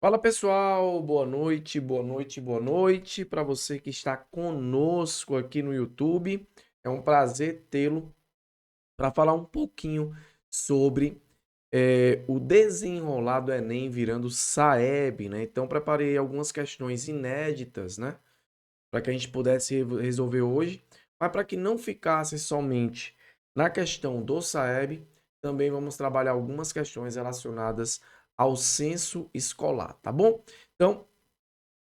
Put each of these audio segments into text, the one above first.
Fala pessoal, boa noite, boa noite, boa noite para você que está conosco aqui no YouTube. É um prazer tê-lo para falar um pouquinho sobre o desenrolar do Enem virando Saeb, né? Então preparei algumas questões inéditas, né? Para que a gente pudesse resolver hoje, mas para que não ficasse somente na questão do Saeb, também vamos trabalhar algumas questões relacionadas ao censo escolar, tá bom? Então,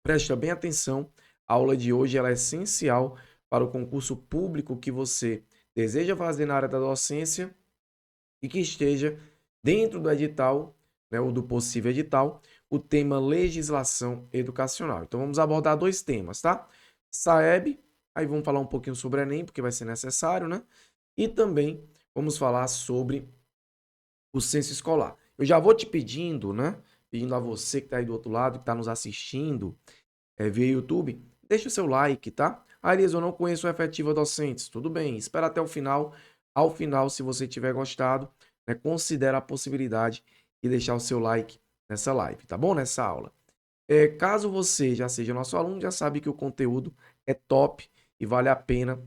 presta bem atenção, a aula de hoje ela é essencial para o concurso público que você deseja fazer na área da docência e que esteja dentro do edital, né, ou do possível edital, o tema legislação educacional. Então vamos abordar dois temas, tá? Saeb, aí vamos falar um pouquinho sobre o Enem, porque vai ser necessário, né? E também vamos falar sobre o censo escolar. Eu já vou te pedindo, né? Pedindo a você que está aí do outro lado, que está nos assistindo, via YouTube, deixa o seu like, tá? Ah, Elias, eu não conheço o Efetiva Docentes. Tudo bem, espera até o final. Ao final, se você tiver gostado, né, considera a possibilidade de deixar o seu like nessa live, tá bom? Nessa aula. Caso você já seja nosso aluno, já sabe que o conteúdo é top e vale a pena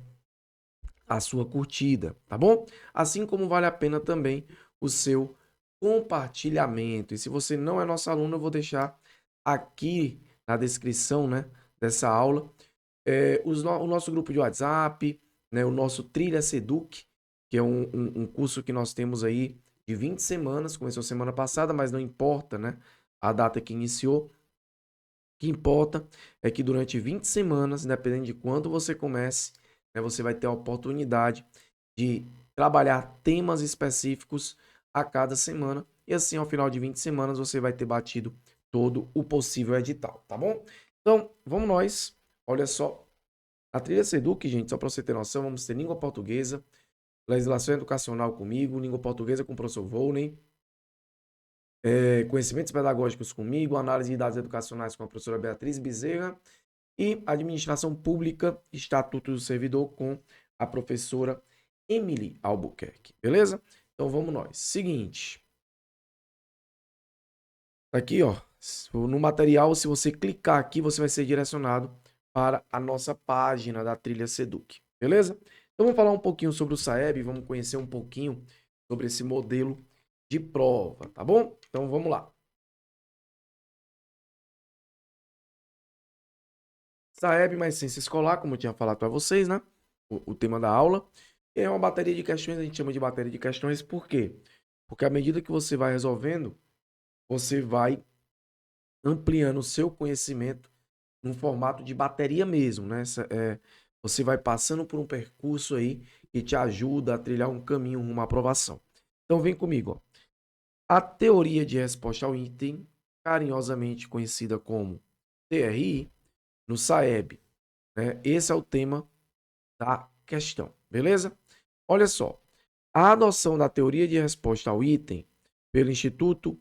a sua curtida, tá bom? Assim como vale a pena também o seu compartilhamento. E se você não é nosso aluno, eu vou deixar aqui na descrição, né, dessa aula o nosso grupo de WhatsApp, né, o nosso Trilha Seduc, que é um curso que nós temos aí de 20 semanas, começou semana passada, mas não importa, né, a data que iniciou. O que importa é que durante 20 semanas, independente de quando você comece, né, você vai ter a oportunidade de trabalhar temas específicos a cada semana. E assim, ao final de 20 semanas, você vai ter batido todo o possível edital, tá bom? Então, vamos nós. Olha só, a trilha Seduc, gente, só para você ter noção, vamos ter língua portuguesa, legislação educacional comigo, língua portuguesa com o professor Volney, conhecimentos pedagógicos comigo, análise de dados educacionais com a professora Beatriz Bezerra e administração pública, estatuto do servidor com a professora Emily Albuquerque, beleza? Então vamos nós. Seguinte, aqui ó, no material, se você clicar aqui, você vai ser direcionado para a nossa página da trilha Seduc, beleza? Então vamos falar um pouquinho sobre o Saeb, vamos conhecer um pouquinho sobre esse modelo de prova, tá bom? Então vamos lá. Saeb mais ciência escolar, como eu tinha falado para vocês, né? O tema da aula. É uma bateria de questões, a gente chama de bateria de questões, por quê? Porque à medida que você vai resolvendo, você vai ampliando o seu conhecimento num formato de bateria mesmo, né? Você vai passando por um percurso aí que te ajuda a trilhar um caminho rumo à aprovação. Então vem comigo, ó. A teoria de resposta ao item, carinhosamente conhecida como TRI, no SAEB, né? Esse é o tema da questão, beleza? Olha só, a adoção da teoria de resposta ao item pelo Instituto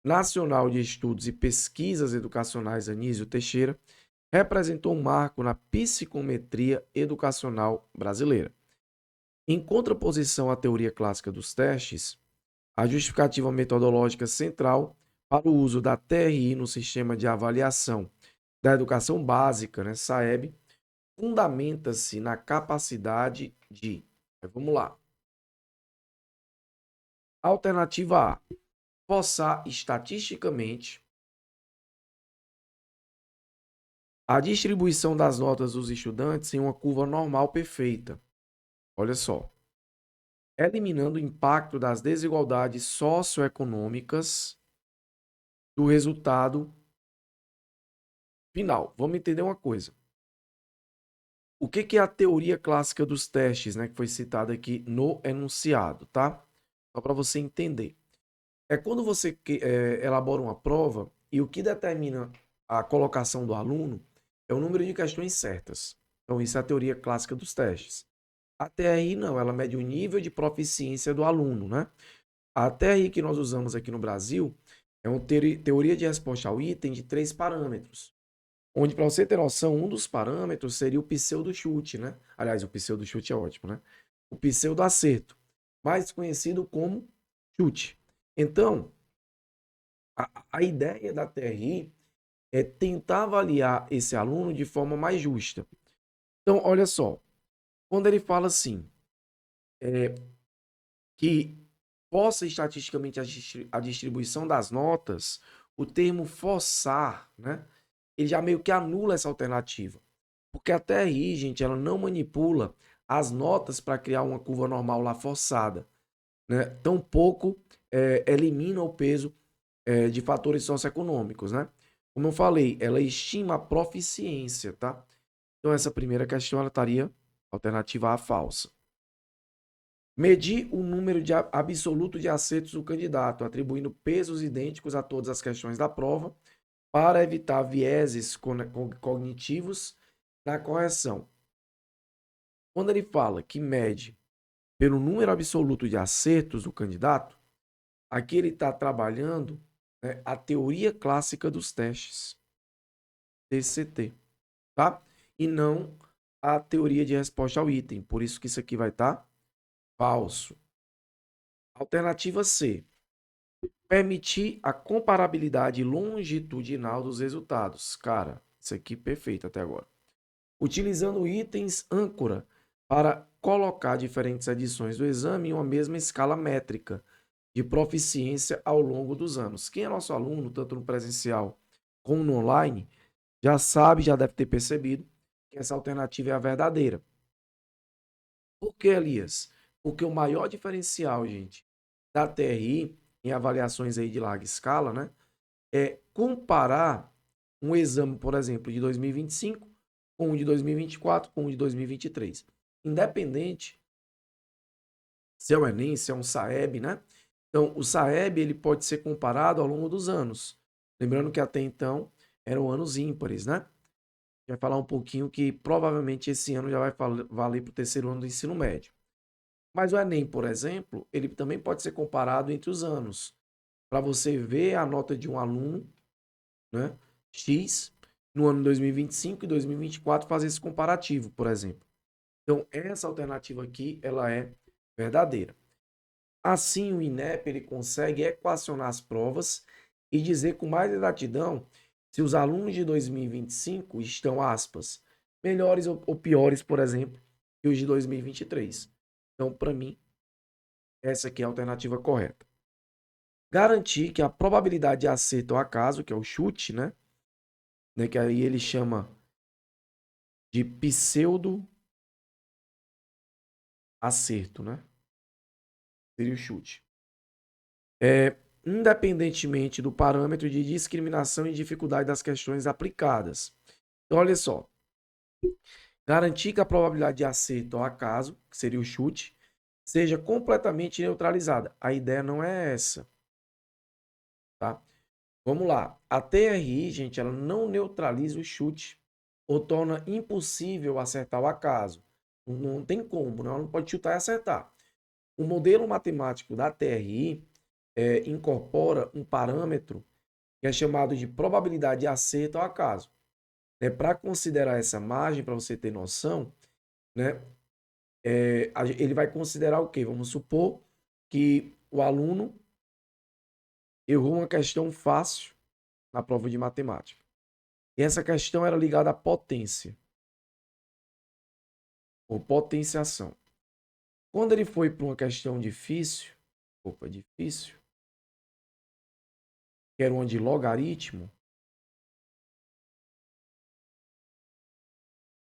Nacional de Estudos e Pesquisas Educacionais Anísio Teixeira representou um marco na psicometria educacional brasileira. Em contraposição à teoria clássica dos testes, a justificativa metodológica central para o uso da TRI no sistema de avaliação da educação básica, né, SAEB, fundamenta-se na capacidade de, vamos lá, alternativa A, forçar estatisticamente a distribuição das notas dos estudantes em uma curva normal perfeita. Olha só, eliminando o impacto das desigualdades socioeconômicas do resultado final. Vamos entender uma coisa. O que é a teoria clássica dos testes, né, que foi citada aqui no enunciado, tá? Só para você entender. É quando você elabora uma prova e o que determina a colocação do aluno é o número de questões certas. Então, isso é a teoria clássica dos testes. A TRI não, ela mede o nível de proficiência do aluno, né? A TRI que nós usamos aqui no Brasil é uma teoria de resposta ao item de 3 parâmetros. Onde, para você ter noção, um dos parâmetros seria o pseudo-chute, né? Aliás, o pseudo-chute é ótimo, né? O pseudo-acerto, mais conhecido como chute. Então, A ideia da TRI é tentar avaliar esse aluno de forma mais justa. Então, olha só, quando ele fala assim, que possa estatisticamente a distribuição das notas, o termo forçar, né? Ele já meio que anula essa alternativa. Porque a TRI, gente, ela não manipula as notas para criar uma curva normal lá forçada, né? Tampouco elimina o peso de fatores socioeconômicos, né? Como eu falei, ela estima a proficiência, tá? Então essa primeira questão ela estaria alternativa A falsa. Medir o número absoluto de acertos do candidato, atribuindo pesos idênticos a todas as questões da prova, para evitar vieses cognitivos na correção. Quando ele fala que mede pelo número absoluto de acertos do candidato, aqui ele está trabalhando, né, a teoria clássica dos testes, TCT, tá? E não a teoria de resposta ao item. Por isso que isso aqui vai estar falso. Alternativa C. Permitir a comparabilidade longitudinal dos resultados. Cara, isso aqui é perfeito até agora. Utilizando itens âncora para colocar diferentes edições do exame em uma mesma escala métrica de proficiência ao longo dos anos. Quem é nosso aluno, tanto no presencial como no online, já sabe, já deve ter percebido que essa alternativa é a verdadeira. Por que, Elias? Porque o maior diferencial, gente, da TRI em avaliações aí de larga escala, né, é comparar um exame, por exemplo, de 2025 com um de 2024 com um de 2023. Independente se é o Enem, se é um SAEB, né? Então, o SAEB ele pode ser comparado ao longo dos anos. Lembrando que até então eram anos ímpares, né? Vai falar um pouquinho que provavelmente esse ano já vai valer para o terceiro ano do ensino médio. Mas o Enem, por exemplo, ele também pode ser comparado entre os anos. Para você ver a nota de um aluno, né, X, no ano 2025 e 2024, fazer esse comparativo, por exemplo. Então, essa alternativa aqui, ela é verdadeira. Assim, o INEP ele consegue equacionar as provas e dizer com mais exatidão se os alunos de 2025 estão, aspas, melhores ou piores, por exemplo, que os de 2023. Então, para mim, essa aqui é a alternativa correta. Garantir que a probabilidade de acerto ao acaso, que é o chute, né? Que aí ele chama de pseudo acerto, né? Seria o chute. Independentemente do parâmetro de discriminação e dificuldade das questões aplicadas. Então, olha só. Garantir que a probabilidade de acerto ao acaso, que seria o chute, seja completamente neutralizada. A ideia não é essa, tá? Vamos lá. A TRI, gente, ela não neutraliza o chute ou torna impossível acertar o acaso. Não tem como, não, ela não pode chutar e acertar. O modelo matemático da TRI incorpora um parâmetro que é chamado de probabilidade de acerto ao acaso. Para considerar essa margem, para você ter noção, né, ele vai considerar o quê? Vamos supor que o aluno errou uma questão fácil na prova de matemática. E essa questão era ligada à potência, ou potenciação. Quando ele foi para uma questão difícil, que era uma de logaritmo,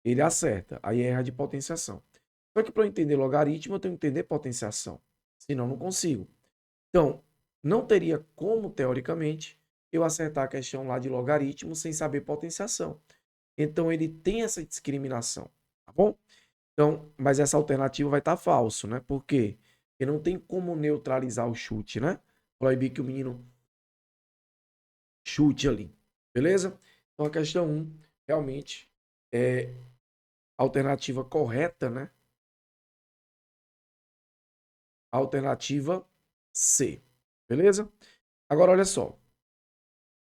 ele acerta, aí erra de potenciação. Só que para eu entender logaritmo, eu tenho que entender potenciação, senão não consigo. Então, não teria como, teoricamente, eu acertar a questão lá de logaritmo sem saber potenciação. Então, ele tem essa discriminação, tá bom? Então, mas essa alternativa vai estar falso, né? Por quê? Porque não tem como neutralizar o chute, né? Proibir que o menino chute ali, beleza? Então, a questão 1 realmente é a alternativa correta, né? Alternativa C, beleza? Agora, olha só.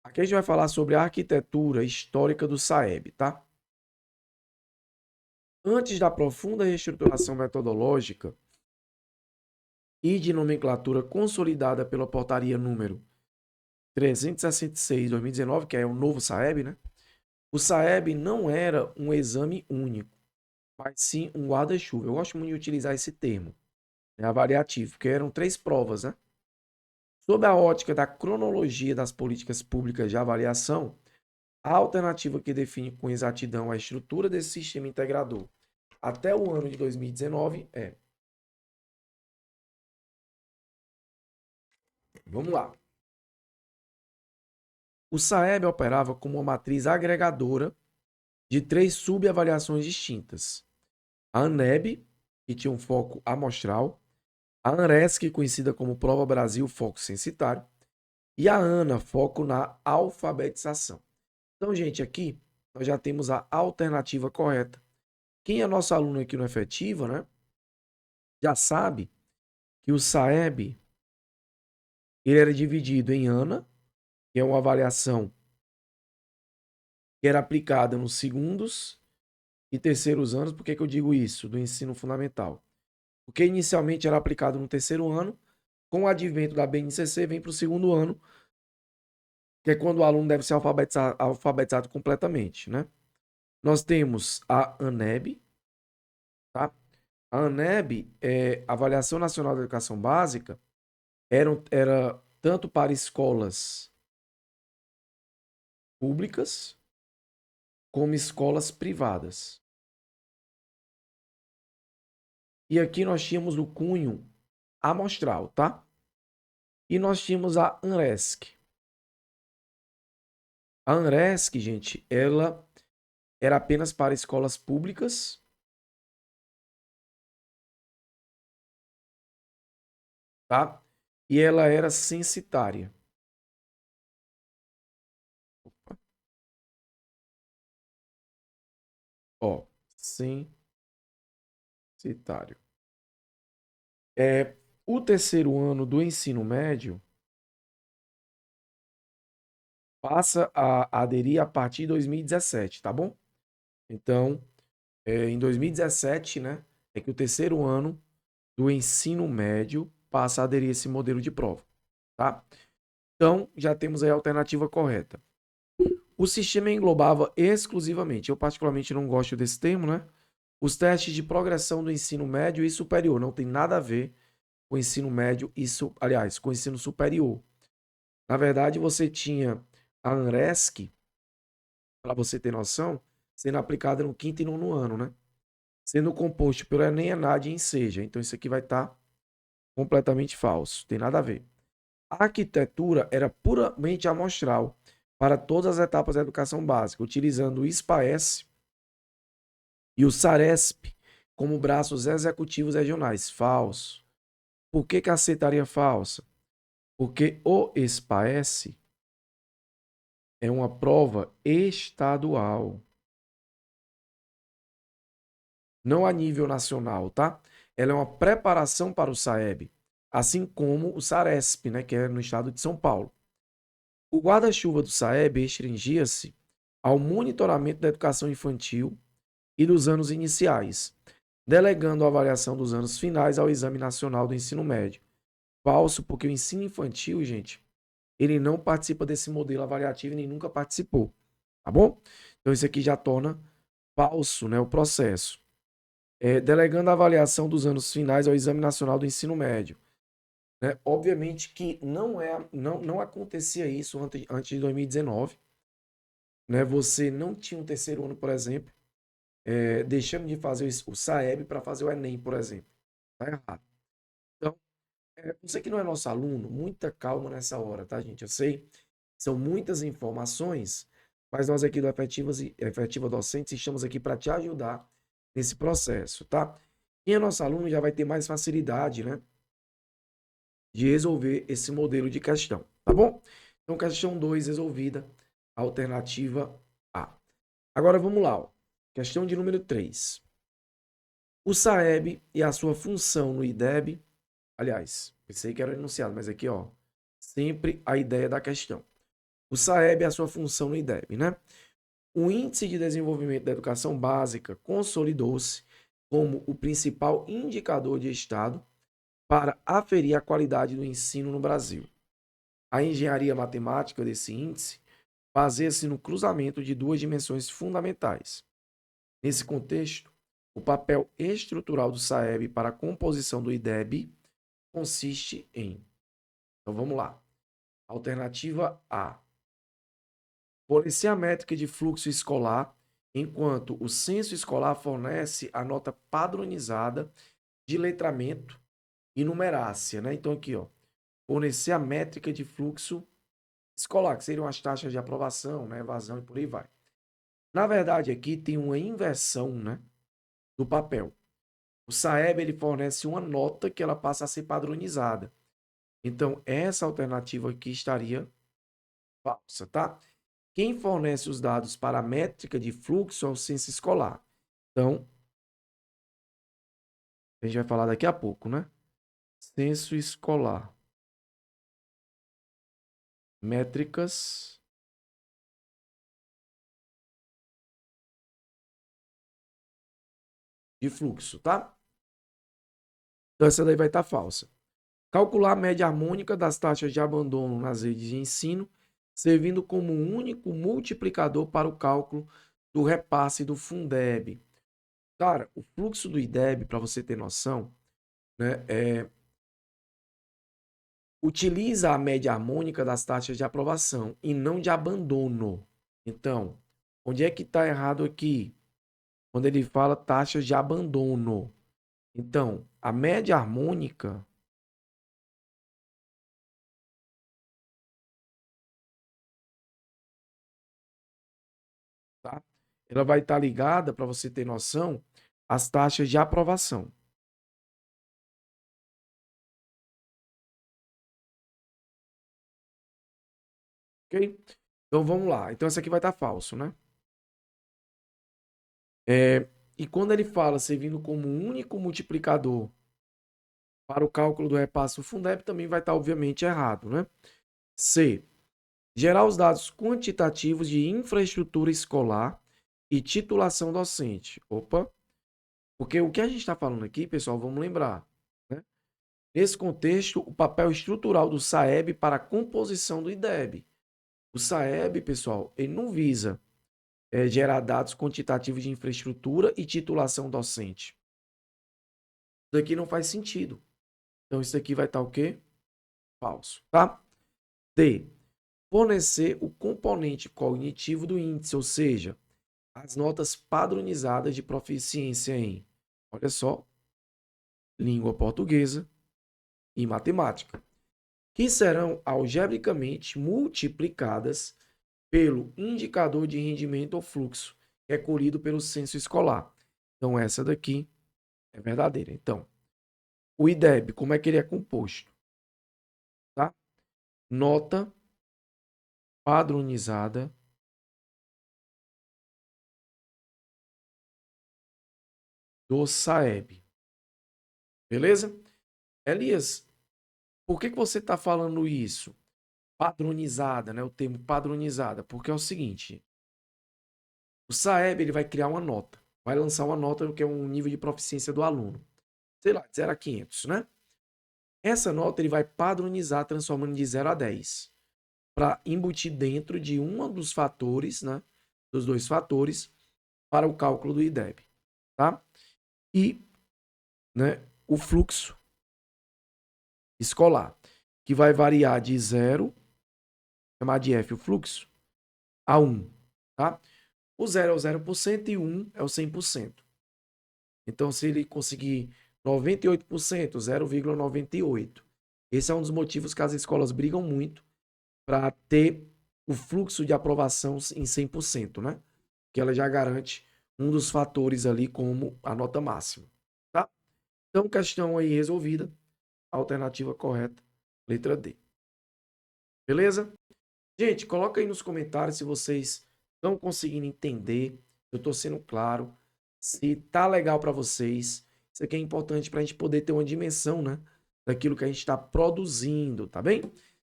Aqui a gente vai falar sobre a arquitetura histórica do SAEB, tá? Antes da profunda reestruturação metodológica e de nomenclatura consolidada pela portaria número 366, 2019, que é o novo SAEB, né? O SAEB não era um exame único, mas sim um guarda-chuva. Eu gosto muito de utilizar esse termo, né, avaliativo, porque eram 3 provas, né? Sob a ótica da cronologia das políticas públicas de avaliação, a alternativa que define com exatidão a estrutura desse sistema integrador até o ano de 2019 é. Vamos lá. O SAEB operava como uma matriz agregadora de 3 subavaliações distintas. A ANEB, que tinha um foco amostral, a ANRESC, conhecida como Prova Brasil Foco Censitário, e a ANA, foco na alfabetização. Então, gente, aqui nós já temos a alternativa correta. Quem é nosso aluno aqui no Efetiva, né, já sabe que o SAEB ele era dividido em ANA, que é uma avaliação que era aplicada nos segundos e terceiros anos. Por que eu digo isso? Do ensino fundamental. Porque inicialmente era aplicado no terceiro ano, com o advento da BNCC vem para o segundo ano, que é quando o aluno deve ser alfabetizado completamente, né? Nós temos a ANEB, tá? A ANEB, a Avaliação Nacional da Educação Básica, era tanto para escolas públicas como escolas privadas. E aqui nós tínhamos o cunho amostral, tá? E nós tínhamos a ANRESC. A ANRESC, gente, ela era apenas para escolas públicas, tá? E ela era censitária. Ó, censitário. O terceiro ano do ensino médio passa a aderir a partir de 2017, tá bom? Então, em 2017, né, é que o terceiro ano do ensino médio passa a aderir a esse modelo de prova, tá? Então, já temos aí a alternativa correta. O sistema englobava exclusivamente, eu particularmente não gosto desse termo, né? Os testes de progressão do ensino médio e superior. Não tem nada a ver com o ensino médio e, aliás, com o ensino superior. Na verdade, você tinha a ANRESC, para você ter noção, sendo aplicada no quinto e nono ano, né? Sendo composto pelo Enem, ENAD e Enseja. Então, isso aqui vai estar completamente falso. Tem nada a ver. A arquitetura era puramente amostral para todas as etapas da educação básica, utilizando o SPAES e o SARESP como braços executivos regionais. Falso. Por que a C estaria falsa? Porque o SPAES é uma prova estadual, não a nível nacional, tá? Ela é uma preparação para o SAEB, assim como o SARESP, né, que é no estado de São Paulo. O guarda-chuva do SAEB restringia-se ao monitoramento da educação infantil e dos anos iniciais, delegando a avaliação dos anos finais ao Exame Nacional do Ensino Médio. Falso, porque o ensino infantil, gente, ele não participa desse modelo avaliativo e nem nunca participou, tá bom? Então isso aqui já torna falso, né, o processo. Delegando a avaliação dos anos finais ao Exame Nacional do Ensino Médio. Né? Obviamente que não acontecia isso antes de 2019. Né? Você não tinha um terceiro ano, por exemplo, deixando de fazer o SAEB para fazer o Enem, por exemplo. Tá errado. Então, você que não é nosso aluno, muita calma nessa hora, tá, gente? Eu sei, são muitas informações, mas nós aqui do Efetiva Docentes estamos aqui para te ajudar nesse processo, tá? Quem é nosso aluno já vai ter mais facilidade, né, de resolver esse modelo de questão, tá bom? Então, questão 2 resolvida, alternativa A. Agora vamos lá, ó. Questão de número 3. O SAEB e a sua função no IDEB, aliás, pensei que era enunciado, mas aqui, ó, sempre a ideia da questão. O SAEB e a sua função no IDEB, né? O Índice de Desenvolvimento da Educação Básica consolidou-se como o principal indicador de Estado para aferir a qualidade do ensino no Brasil. A engenharia matemática desse índice baseia-se no cruzamento de duas dimensões fundamentais. Nesse contexto, o papel estrutural do SAEB para a composição do IDEB consiste em... Então vamos lá. Alternativa A. Fornecer a métrica de fluxo escolar, enquanto o censo escolar fornece a nota padronizada de letramento e numerácia, né? Então aqui, ó, fornecer a métrica de fluxo escolar, que seriam as taxas de aprovação, né, evasão e por aí vai. Na verdade, aqui tem uma inversão, né, do papel. O SAEB ele fornece uma nota que ela passa a ser padronizada. Então, essa alternativa aqui estaria falsa, tá? Quem fornece os dados para a métrica de fluxo é o censo escolar. Então, a gente vai falar daqui a pouco, né? Censo escolar. Métricas de fluxo, tá? Então, essa daí vai estar falsa. Calcular a média harmônica das taxas de abandono nas redes de ensino, servindo como único multiplicador para o cálculo do repasse do Fundeb. Cara, o fluxo do IDEB, para você ter noção, né, utiliza a média harmônica das taxas de aprovação e não de abandono. Então, onde é que está errado aqui? Quando ele fala taxas de abandono. Então, a média harmônica, tá? Ela vai estar ligada, para você ter noção, às taxas de aprovação. Ok? Então vamos lá. Então essa aqui vai estar falso, né? E quando ele fala servindo como único multiplicador para o cálculo do repasse do Fundeb, também vai estar obviamente errado, né? C. Gerar os dados quantitativos de infraestrutura escolar e titulação docente. Opa! Porque o que a gente está falando aqui, pessoal, vamos lembrar, né? Nesse contexto, o papel estrutural do SAEB para a composição do IDEB. O SAEB, pessoal, ele não visa gerar dados quantitativos de infraestrutura e titulação docente. Isso daqui não faz sentido. Então, isso aqui vai estar o quê? Falso, tá? D. Fornecer o componente cognitivo do índice, ou seja, as notas padronizadas de proficiência em, olha só, língua portuguesa e matemática, que serão algebricamente multiplicadas pelo indicador de rendimento ou fluxo recolhido pelo censo escolar. Então, essa daqui é verdadeira. Então, o IDEB, como é que ele é composto? Tá? Nota padronizada do SAEB. Beleza? Elias, por que você está falando isso? Padronizada, né? O termo padronizada. Porque é o seguinte, o SAEB ele vai criar uma nota. Vai lançar uma nota que é um nível de proficiência do aluno. Sei lá, de 0 a 500, né? Essa nota ele vai padronizar, transformando de 0 a 10. Para embutir dentro de um dos fatores, né? Dos dois fatores, para o cálculo do IDEB. Tá? E, né, o fluxo escolar, que vai variar de 0, chamar de F o fluxo, a 1. Tá? O 0 é o 0% e 1 é o 100%. Então, se ele conseguir 98%, 0,98. Esse é um dos motivos que as escolas brigam muito para ter o fluxo de aprovação em 100%, né? Que ela já garante um dos fatores ali como a nota máxima, tá? Então, questão aí resolvida. Alternativa correta, letra D. Beleza? Gente, coloca aí nos comentários se vocês estão conseguindo entender. Eu estou sendo claro. Se tá legal para vocês. Isso aqui é importante para a gente poder ter uma dimensão, né? Daquilo que a gente está produzindo, tá bem?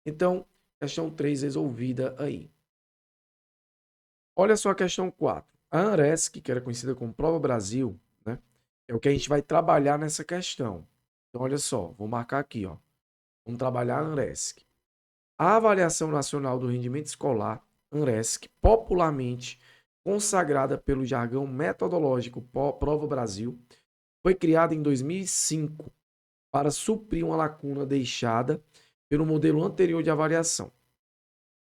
Então, questão 3 resolvida aí. Olha só a questão 4. A ANRESC, que era conhecida como Prova Brasil, né? É o que a gente vai trabalhar nessa questão. Então, olha só, vou marcar aqui, ó. Vamos trabalhar a ANRESC. A Avaliação Nacional do Rendimento Escolar, ANRESC, popularmente consagrada pelo jargão metodológico Prova Brasil, foi criada em 2005 para suprir uma lacuna deixada pelo modelo anterior de avaliação.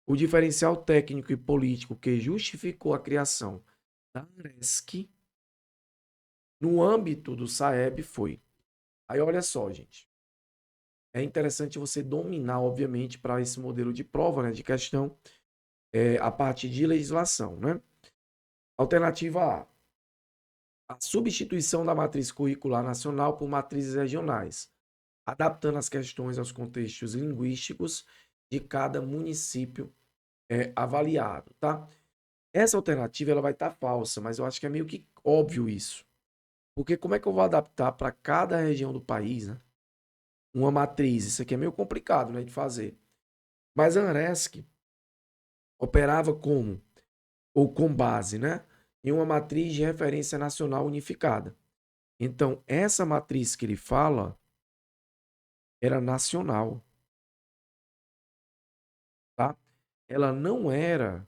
O diferencial técnico e político que justificou a criação da ANRESC no âmbito do SAEB foi. Aí olha só, gente. É interessante você dominar, obviamente, para esse modelo de prova, né, de questão, a partir de legislação, né? Alternativa A. A substituição da matriz curricular nacional por matrizes regionais, adaptando as questões aos contextos linguísticos de cada município avaliado, tá? Essa alternativa ela vai estar falsa, mas eu acho que é meio que óbvio isso. Porque como é que eu vou adaptar para cada região do país, né, uma matriz? Isso aqui é meio complicado, né, de fazer. Mas a ANRESC operava como? Ou com base, né, em uma matriz de referência nacional unificada. Então, essa matriz que ele fala era nacional, tá? Ela não era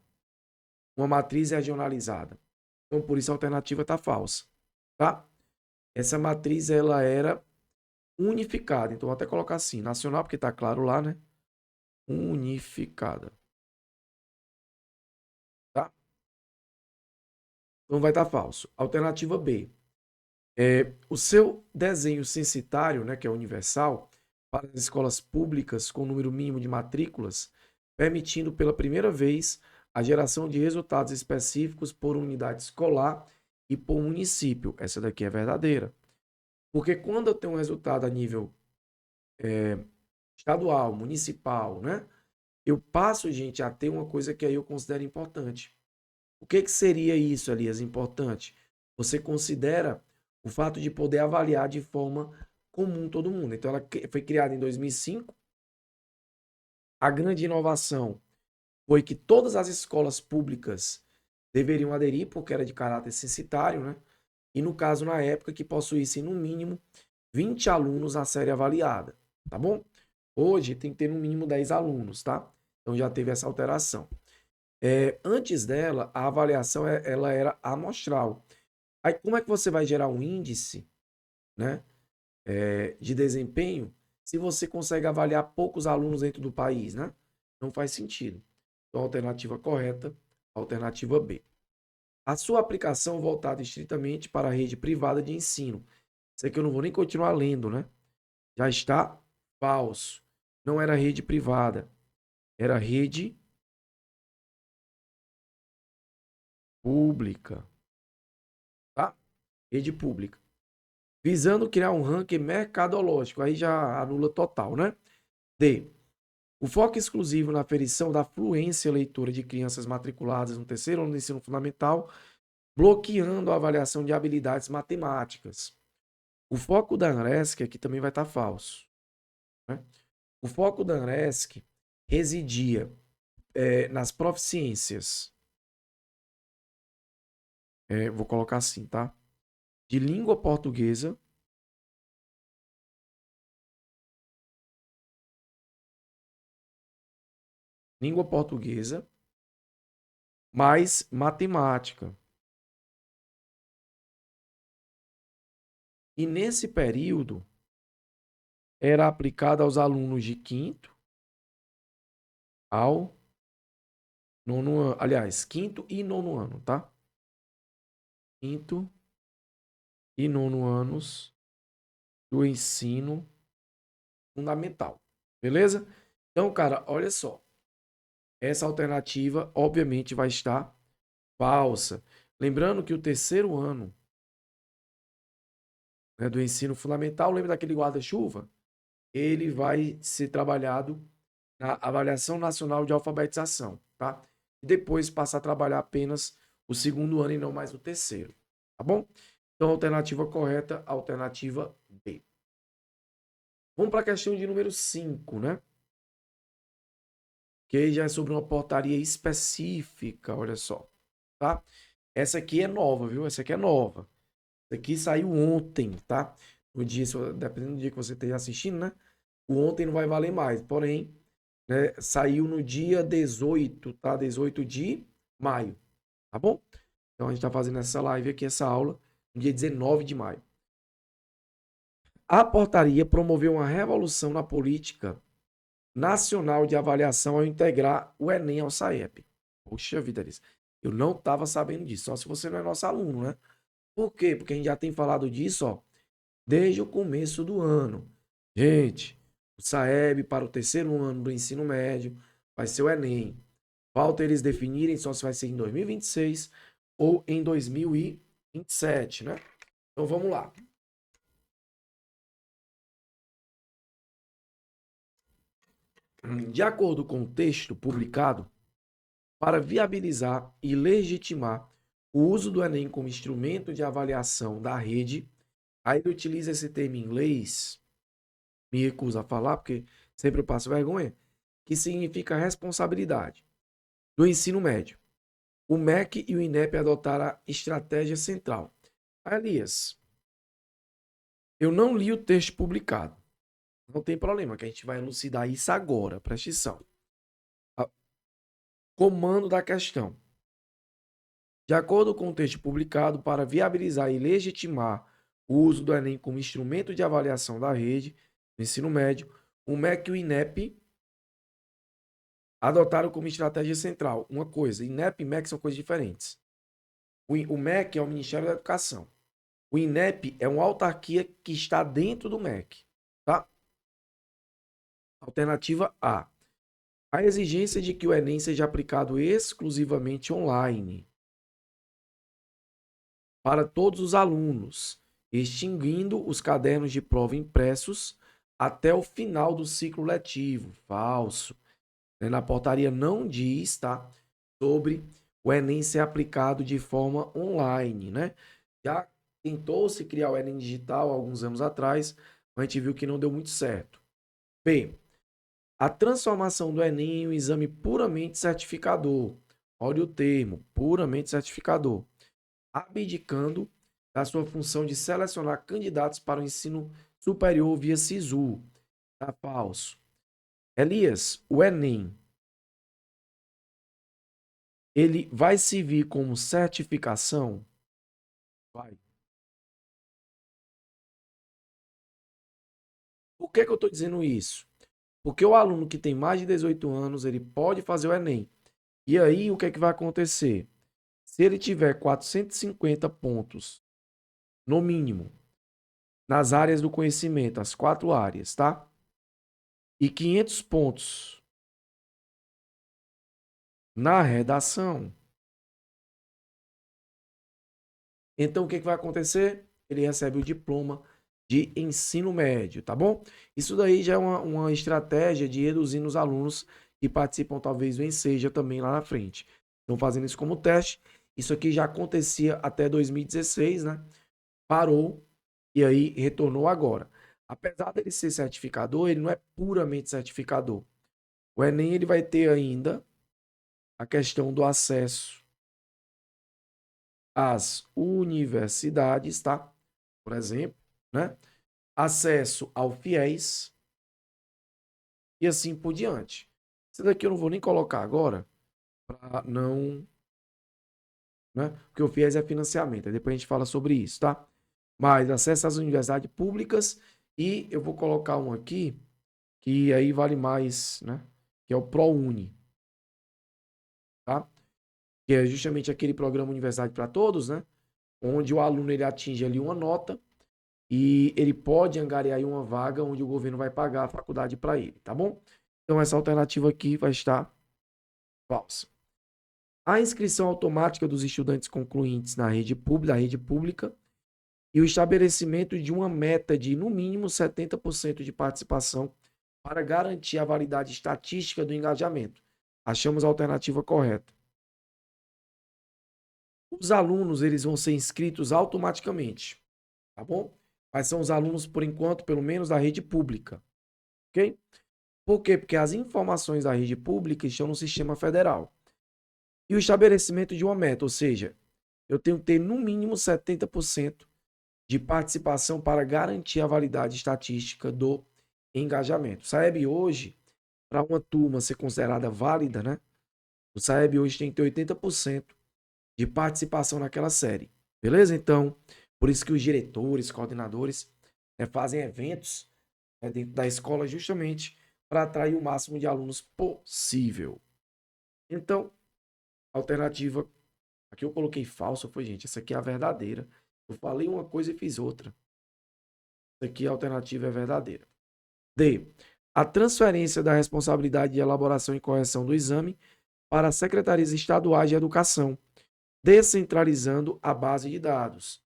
uma matriz regionalizada. Então, por isso a alternativa está falsa, tá? Essa matriz, ela era unificada. Então, vou até colocar assim, nacional, porque está claro lá, né? Unificada, tá? Então, vai estar falso. Alternativa B. O seu desenho censitário, né, que é universal, para as escolas públicas com número mínimo de matrículas, permitindo pela primeira vez a geração de resultados específicos por unidade escolar e por município. Essa daqui é verdadeira. Porque quando eu tenho um resultado a nível estadual, municipal, né, eu passo, gente, a ter uma coisa que aí eu considero importante. O que seria isso, Elias, importante? Você considera o fato de poder avaliar de forma comum todo mundo. Então, ela foi criada em 2005. A grande inovação foi que todas as escolas públicas deveriam aderir, porque era de caráter censitário, né? E no caso, na época, que possuíssem no mínimo 20 alunos na série avaliada, tá bom? Hoje tem que ter no mínimo 10 alunos, tá? Então já teve essa alteração. Antes dela, a avaliação ela era amostral. Aí como é que você vai gerar um índice, né, de desempenho se você consegue avaliar poucos alunos dentro do país, né? Não faz sentido. Então, a alternativa correta, alternativa B. A sua aplicação voltada estritamente para a rede privada de ensino. Isso aqui eu não vou nem continuar lendo, né? Já está falso. Não era rede privada, era rede pública, tá? Rede pública. Visando criar um ranking mercadológico, aí já anula total, né? D. O foco exclusivo na aferição da fluência leitora de crianças matriculadas no terceiro ano do ensino fundamental, bloqueando a avaliação de habilidades matemáticas. O foco da ANRESC aqui também vai estar falso, né? O foco da ANRESC residia nas proficiências, vou colocar assim, tá? De língua portuguesa, mais matemática. E nesse período era aplicada aos alunos de quinto ao nono ano. Aliás, quinto e nono ano, tá? Quinto e nono anos do ensino fundamental. Beleza? Então, cara, olha só. Essa alternativa, obviamente, vai estar falsa. Lembrando que o terceiro ano, né, do ensino fundamental, lembra daquele guarda-chuva? Ele vai ser trabalhado na Avaliação Nacional de Alfabetização, tá? E depois passa a trabalhar apenas o segundo ano e não mais o terceiro, tá bom? Então, alternativa correta, alternativa B. Vamos para a questão de número 5, né? Que aí já é sobre uma portaria específica, olha só, tá? Essa aqui é nova, viu? Essa aqui é nova. Essa aqui saiu ontem, tá? No dia, dependendo do dia que você esteja assistindo, né? O ontem não vai valer mais, porém, né? Saiu no dia 18, tá? 18 de maio, tá bom? Então a gente tá fazendo essa live aqui, essa aula, no dia 19 de maio. A portaria promoveu uma revolução na política nacional de avaliação ao integrar o Enem ao SAEP. Poxa vida, Elis, eu não estava sabendo disso, só se você não é nosso aluno, né? Por quê? Porque a gente já tem falado disso, ó, desde o começo do ano. Gente, o SAEB para o terceiro ano do ensino médio vai ser o Enem. Falta eles definirem só se vai ser em 2026 ou em 2027, né? Então vamos lá. De acordo com o texto publicado, para viabilizar e legitimar o uso do Enem como instrumento de avaliação da rede, aí ele utiliza esse termo em inglês, me recuso a falar porque sempre eu passo vergonha, que significa responsabilidade, do ensino médio. O MEC e o INEP adotaram a estratégia central. Elias, eu não li o texto publicado. Não tem problema, que a gente vai elucidar isso agora, presta atenção. Comando da questão. De acordo com o texto publicado, para viabilizar e legitimar o uso do Enem como instrumento de avaliação da rede do ensino médio, o MEC e o INEP adotaram como estratégia central uma coisa. INEP e MEC são coisas diferentes. O MEC é o Ministério da Educação. O INEP é uma autarquia que está dentro do MEC. Tá? Alternativa A. A exigência de que o Enem seja aplicado exclusivamente online para todos os alunos, extinguindo os cadernos de prova impressos até o final do ciclo letivo. Falso. Na portaria não diz, tá, sobre o Enem ser aplicado de forma online, né? Já tentou-se criar o Enem digital alguns anos atrás, mas a gente viu que não deu muito certo. B. A transformação do Enem em um exame puramente certificador. Olha o termo, puramente certificador. Abdicando da sua função de selecionar candidatos para o ensino superior via SISU. Tá falso. Elias, o Enem, ele vai servir como certificação? Vai. Por que eu estou dizendo isso? Porque o aluno que tem mais de 18 anos, ele pode fazer o Enem. E aí, o que é que vai acontecer? Se ele tiver 450 pontos, no mínimo, nas áreas do conhecimento, as 4 áreas, tá? E 500 pontos na redação, então o que vai acontecer? Ele recebe o diploma de ensino médio, tá bom? Isso daí já é uma estratégia de reduzir os alunos que participam talvez do Enseja também lá na frente. Estão fazendo isso como teste. Isso aqui já acontecia até 2016, né? Parou e aí retornou agora. Apesar dele ser certificador, ele não é puramente certificador. O Enem ele vai ter ainda a questão do acesso às universidades, tá? Por exemplo, né? Acesso ao FIES e assim por diante. Isso daqui eu não vou nem colocar agora para não, né? Porque o FIES é financiamento, depois a gente fala sobre isso, tá? Mas acesso às universidades públicas e eu vou colocar um aqui que aí vale mais, né? Que é o ProUni, tá? Que é justamente aquele programa Universidade para Todos, né? Onde o aluno ele atinge ali uma nota e ele pode angariar aí uma vaga onde o governo vai pagar a faculdade para ele, tá bom? Então essa alternativa aqui vai estar falsa. A inscrição automática dos estudantes concluintes na rede pública e o estabelecimento de uma meta de, no mínimo, 70% de participação para garantir a validade estatística do engajamento. Achamos a alternativa correta. Os alunos eles vão ser inscritos automaticamente, tá bom? Mas são os alunos, por enquanto, pelo menos da rede pública, ok? Por quê? Porque as informações da rede pública estão no sistema federal. E o estabelecimento de uma meta, ou seja, eu tenho que ter no mínimo 70% de participação para garantir a validade estatística do engajamento. Sabe, hoje para uma turma ser considerada válida, né? O SAEB hoje tem que ter 80% de participação naquela série. Beleza? Então, por isso que os diretores, coordenadores, fazem eventos, dentro da escola justamente para atrair o máximo de alunos possível. Então, alternativa, aqui eu coloquei falso, foi, gente, essa aqui é a verdadeira. Eu falei uma coisa e fiz outra. Essa aqui a alternativa é verdadeira. D. A transferência da responsabilidade de elaboração e correção do exame para as secretarias estaduais de educação, descentralizando a base de dados.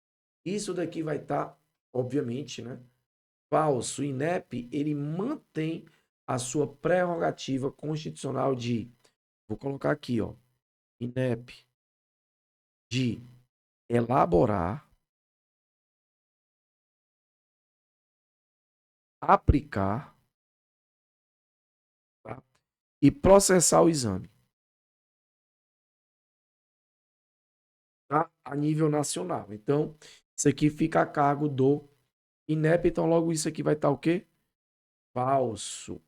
Isso daqui vai estar, obviamente, né, falso. O INEP, ele mantém a sua prerrogativa constitucional de, vou colocar aqui, ó, INEP, de elaborar, aplicar, tá, e processar o exame, tá, a nível nacional. Então, isso aqui fica a cargo do INEP, então logo isso aqui vai estar o quê? Falso.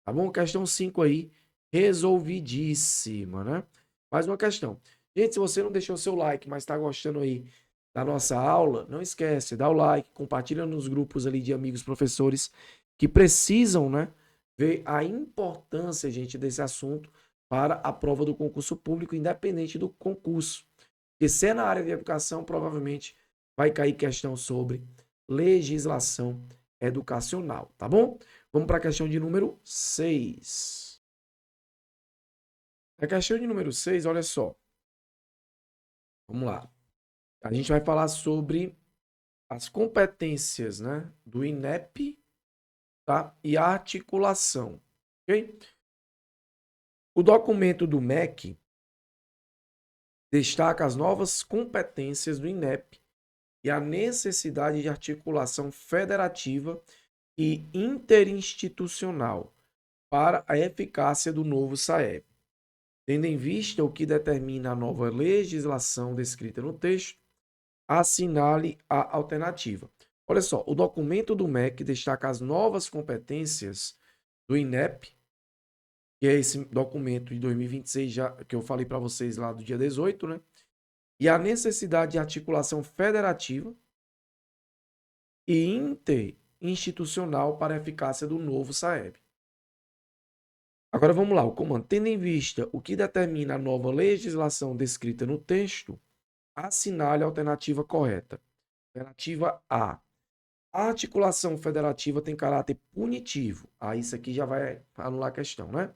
Tá bom? Questão 5 aí, resolvidíssima, né? Mais uma questão. Gente, se você não deixou o seu like, mas está gostando aí da nossa aula, não esquece, dá o like, compartilha nos grupos ali de amigos professores que precisam, né, ver a importância, gente, desse assunto para a prova do concurso público, independente do concurso. Porque se é na área de educação, provavelmente vai cair questão sobre legislação educacional, tá bom? Vamos para a questão de número 6. A questão de número 6, olha só. Vamos lá. A gente vai falar sobre as competências, né, do INEP, tá? E a articulação, ok? O documento do MEC destaca as novas competências do INEP e a necessidade de articulação federativa e interinstitucional para a eficácia do novo SAEB. Tendo em vista o que determina a nova legislação descrita no texto, assinale a alternativa. Olha só, o documento do MEC destaca as novas competências do INEP, que é esse documento de 2026 já, que eu falei para vocês lá do dia 18, né? E a necessidade de articulação federativa e interinstitucional para a eficácia do novo SAEB. Agora vamos lá, o comando. Tendo em vista o que determina a nova legislação descrita no texto, assinale a alternativa correta. Alternativa A. A articulação federativa tem caráter punitivo. Isso aqui já vai anular a questão, né?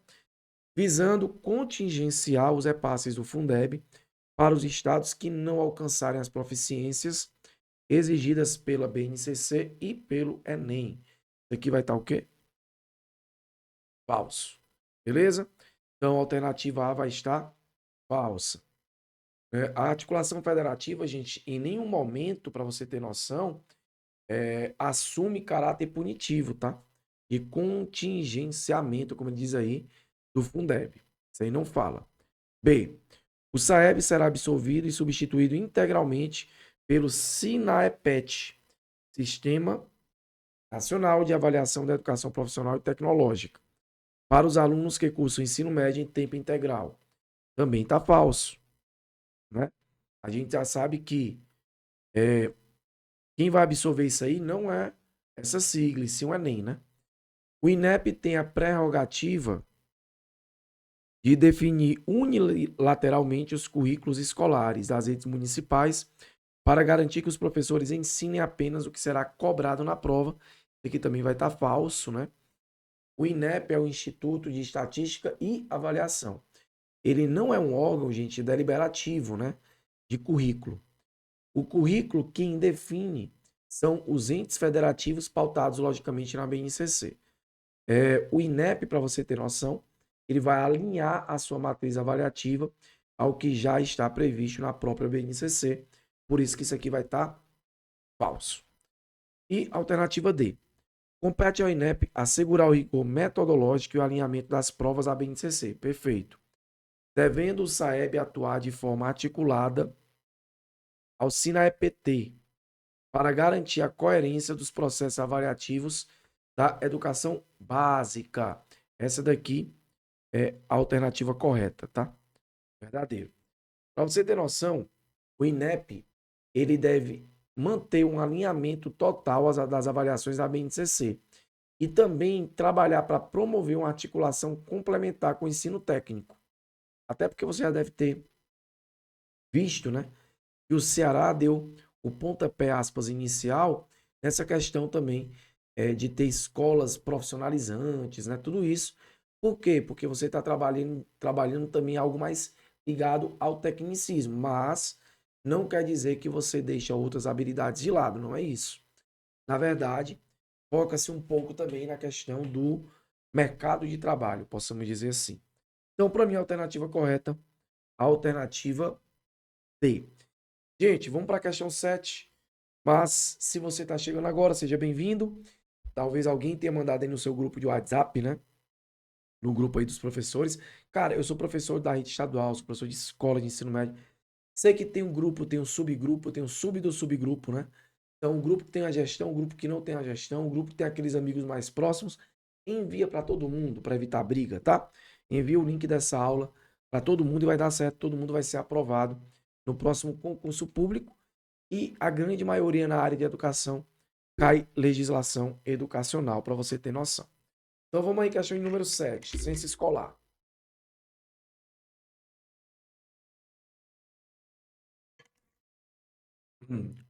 Visando contingenciar os repasses do Fundeb para os estados que não alcançarem as proficiências exigidas pela BNCC e pelo Enem. Isso aqui vai estar o quê? Falso. Beleza? Então, a alternativa A vai estar falsa. A articulação federativa, gente, em nenhum momento, para você ter noção, assume caráter punitivo, tá? De contingenciamento, como diz aí, do Fundeb. Isso aí não fala. B. O SAEB será absolvido e substituído integralmente pelo SINAEPET, Sistema Nacional de Avaliação da Educação Profissional e Tecnológica, para os alunos que cursam ensino médio em tempo integral. Também está falso, né? A gente já sabe que quem vai absorver isso aí não é essa sigla, sim o Enem, né? O INEP tem a prerrogativa de definir unilateralmente os currículos escolares das redes municipais para garantir que os professores ensinem apenas o que será cobrado na prova. Isso aqui também vai estar falso, né? O INEP é o Instituto de Estatística e Avaliação. Ele não é um órgão, gente, deliberativo, né? De currículo. O currículo quem define são os entes federativos pautados, logicamente, na BNCC. O INEP, para você ter noção, ele vai alinhar a sua matriz avaliativa ao que já está previsto na própria BNCC. Por isso que isso aqui vai estar falso. E alternativa D. Compete ao INEP assegurar o rigor metodológico e o alinhamento das provas à BNCC. Perfeito. Devendo o SAEB atuar de forma articulada ao SINAEPT para garantir a coerência dos processos avaliativos da educação básica. Essa daqui é a alternativa correta, tá? Verdadeiro. Para você ter noção, o INEP, ele deve manter um alinhamento total das avaliações da BNCC e também trabalhar para promover uma articulação complementar com o ensino técnico. Até porque você já deve ter visto, né, que o Ceará deu o pontapé, aspas, inicial nessa questão também de ter escolas profissionalizantes, né, tudo isso. Por quê? Porque você está trabalhando também algo mais ligado ao tecnicismo, mas não quer dizer que você deixa outras habilidades de lado, não é isso. Na verdade, foca-se um pouco também na questão do mercado de trabalho, possamos dizer assim. Então, para mim, a alternativa correta, a alternativa D. Gente, vamos para a questão 7. Mas se você está chegando agora, seja bem-vindo. Talvez alguém tenha mandado aí no seu grupo de WhatsApp, né? No grupo aí dos professores. Cara, eu sou professor da rede estadual, sou professor de escola de ensino médio. Sei que tem um grupo, tem um subgrupo, tem um sub do subgrupo, né? Então, o grupo que tem a gestão, o grupo que não tem a gestão, o grupo que tem aqueles amigos mais próximos, envia para todo mundo para evitar briga, tá? Envia o link dessa aula para todo mundo e vai dar certo, todo mundo vai ser aprovado no próximo concurso público e a grande maioria na área de educação cai legislação educacional, para você ter noção. Então vamos aí, questão número 7, ciência escolar.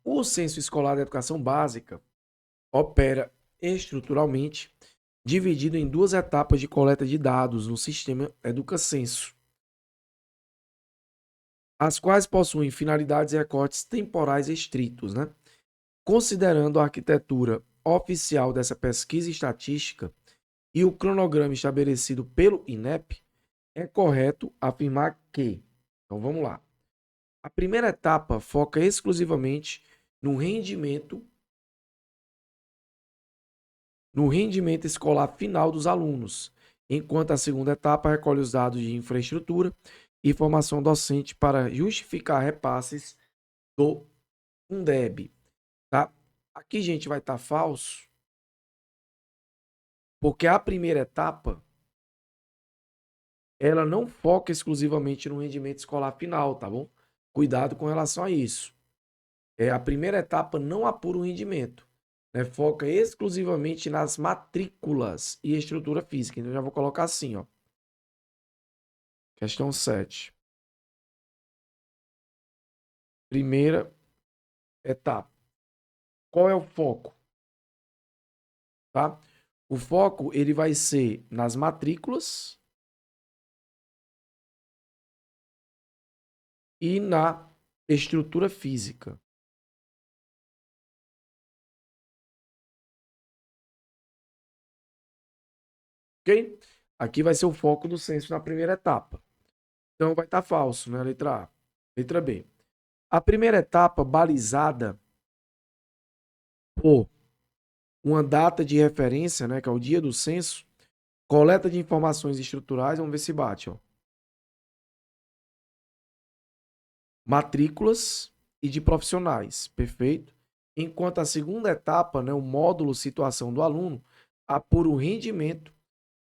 O censo escolar da educação básica opera estruturalmente dividido em duas etapas de coleta de dados no sistema EducaCenso, as quais possuem finalidades e recortes temporais estritos, né? Considerando a arquitetura oficial dessa pesquisa estatística e o cronograma estabelecido pelo INEP, é correto afirmar que, então vamos lá, a primeira etapa foca exclusivamente no rendimento escolar final dos alunos, enquanto a segunda etapa recolhe os dados de infraestrutura e formação docente para justificar repasses do Fundeb, tá? Aqui, gente, vai estar falso, porque a primeira etapa ela não foca exclusivamente no rendimento escolar final, tá bom? Cuidado com relação a isso. A primeira etapa não apura o rendimento, né? Foca exclusivamente nas matrículas e estrutura física. Então, eu já vou colocar assim, ó. Questão 7. Primeira etapa. Qual é o foco? Tá? O foco ele vai ser nas matrículas e na estrutura física. Ok? Aqui vai ser o foco do censo na primeira etapa. Então vai estar falso, né? Letra A. Letra B. A primeira etapa balizada por uma data de referência, né, que é o dia do censo, coleta de informações estruturais, vamos ver se bate, ó. Matrículas e de profissionais, perfeito? Enquanto a segunda etapa, né, o módulo situação do aluno, apura o rendimento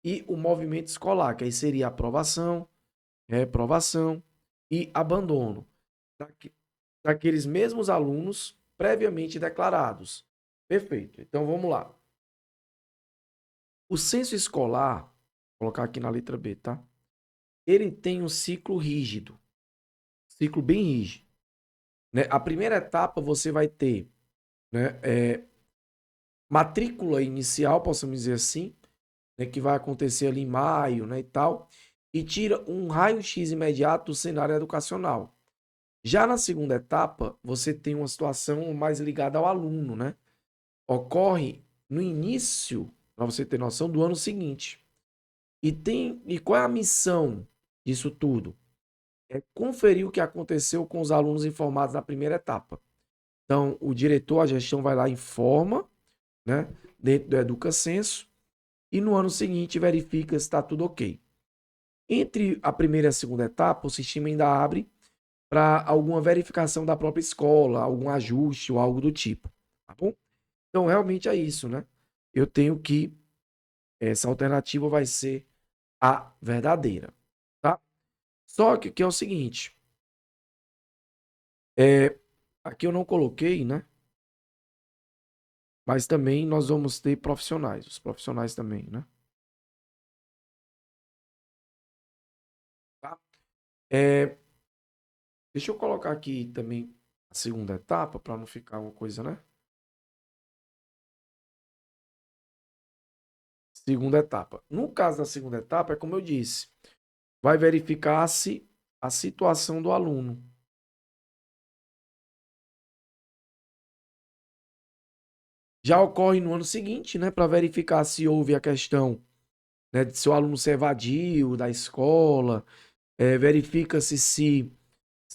e o movimento escolar, que aí seria aprovação, reprovação e abandono daqueles mesmos alunos previamente declarados. Perfeito. Então vamos lá. O censo escolar, vou colocar aqui na letra B, tá? Ele tem um ciclo rígido, ciclo bem rígido, né? A primeira etapa você vai ter, né, matrícula inicial, possamos dizer assim, né, que vai acontecer ali em maio, né, e tal, e tira um raio-x imediato do cenário educacional. Já na segunda etapa, você tem uma situação mais ligada ao aluno, né? Ocorre no início, para você ter noção, do ano seguinte. E qual é a missão disso tudo? É conferir o que aconteceu com os alunos informados na primeira etapa. Então, o diretor, a gestão vai lá e informa, né, dentro do EducaCenso, e no ano seguinte verifica se está tudo ok. Entre a primeira e a segunda etapa, o sistema ainda abre para alguma verificação da própria escola, algum ajuste ou algo do tipo, tá bom? Então, realmente é isso, né? Eu tenho que essa alternativa vai ser a verdadeira, tá? Só que aqui é o seguinte, aqui eu não coloquei, né? Mas também nós vamos ter profissionais, os profissionais também, né? Tá? É, deixa eu colocar aqui também a segunda etapa, para não ficar uma coisa, né? Segunda etapa. No caso da segunda etapa, é como eu disse, vai verificar-se a situação do aluno. Já ocorre no ano seguinte, né, para verificar se houve a questão, né, de se o aluno se evadiu da escola, verifica-se se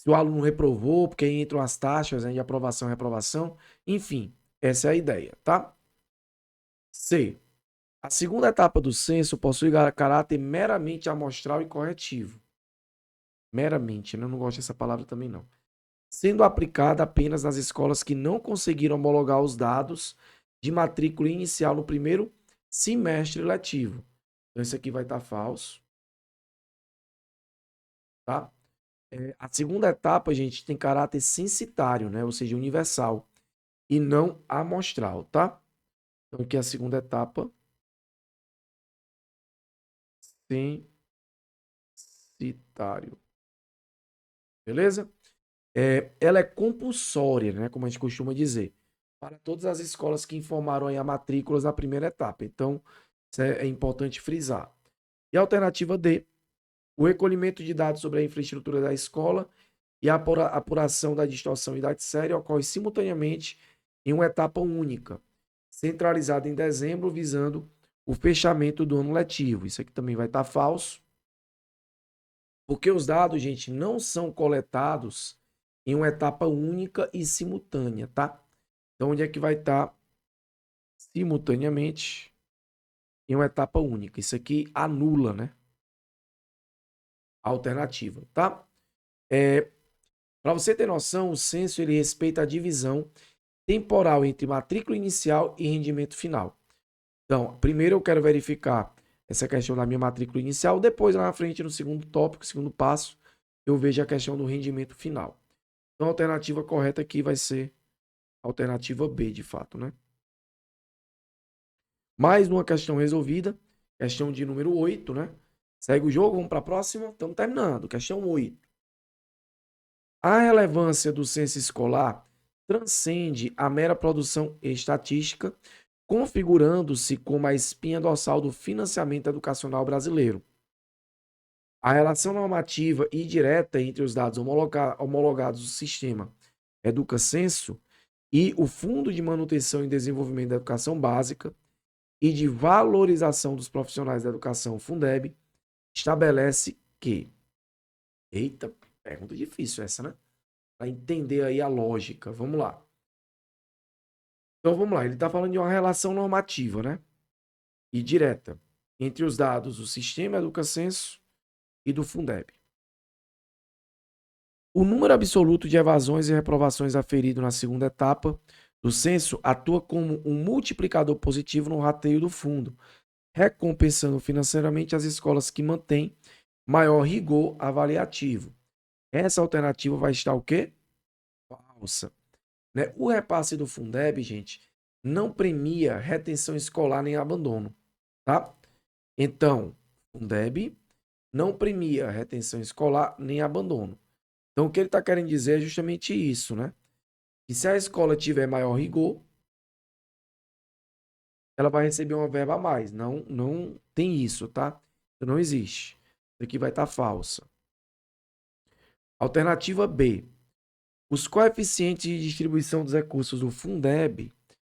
o aluno reprovou, porque aí entram as taxas, né, de aprovação e reprovação. Enfim, essa é a ideia, tá? C. A segunda etapa do censo possui caráter meramente amostral e corretivo. Meramente, né? Eu não gosto dessa palavra também não. Sendo aplicada apenas nas escolas que não conseguiram homologar os dados de matrícula inicial no primeiro semestre letivo. Então, isso aqui vai estar falso, tá? A segunda etapa, gente, tem caráter censitário, né? Ou seja, universal, e não amostral, tá? Então, aqui é a segunda etapa, censitário, beleza? Ela é compulsória, né? Como a gente costuma dizer, para todas as escolas que informaram aí a matrículas na primeira etapa. Então, isso é importante frisar. E a alternativa D, o recolhimento de dados sobre a infraestrutura da escola e a apuração da distorção e idade séria ocorre simultaneamente em uma etapa única, centralizada em dezembro, visando o fechamento do ano letivo. Isso aqui também vai estar falso, porque os dados, gente, não são coletados em uma etapa única e simultânea, tá? Então, onde é que vai estar simultaneamente em uma etapa única? Isso aqui anula, né? A alternativa, tá? Para você ter noção, o censo ele respeita a divisão temporal entre matrícula inicial e rendimento final. Então, primeiro eu quero verificar essa questão da minha matrícula inicial, depois lá na frente, no segundo tópico, segundo passo, eu vejo a questão do rendimento final. Então, a alternativa correta aqui vai ser a alternativa B, de fato, né? Mais uma questão resolvida, questão de número 8, né? Segue o jogo, vamos para a próxima. Estamos terminando. Questão 8. A relevância do censo escolar transcende a mera produção estatística, configurando-se como a espinha dorsal do financiamento educacional brasileiro. A relação normativa e direta entre os dados homologados do sistema EducaCenso e o Fundo de Manutenção e Desenvolvimento da Educação Básica e de Valorização dos Profissionais da Educação, Fundeb, estabelece que... Eita, pergunta difícil essa, né? Para entender aí a lógica. Vamos lá. Então vamos lá, ele está falando de uma relação normativa, né? E direta entre os dados do Sistema EducaCenso e do Fundeb. O número absoluto de evasões e reprovações aferido na segunda etapa do censo atua como um multiplicador positivo no rateio do fundo, recompensando financeiramente as escolas que mantêm maior rigor avaliativo. Essa alternativa vai estar o quê? Falsa. Né? O repasse do Fundeb, gente, não premia retenção escolar nem abandono, tá? Então, Fundeb não premia retenção escolar nem abandono. Então, o que ele está querendo dizer é justamente isso, né? Que se a escola tiver maior rigor, ela vai receber uma verba a mais. Não, não tem isso, tá? Isso não existe. Isso aqui vai estar falsa. Alternativa B. Os coeficientes de distribuição dos recursos do Fundeb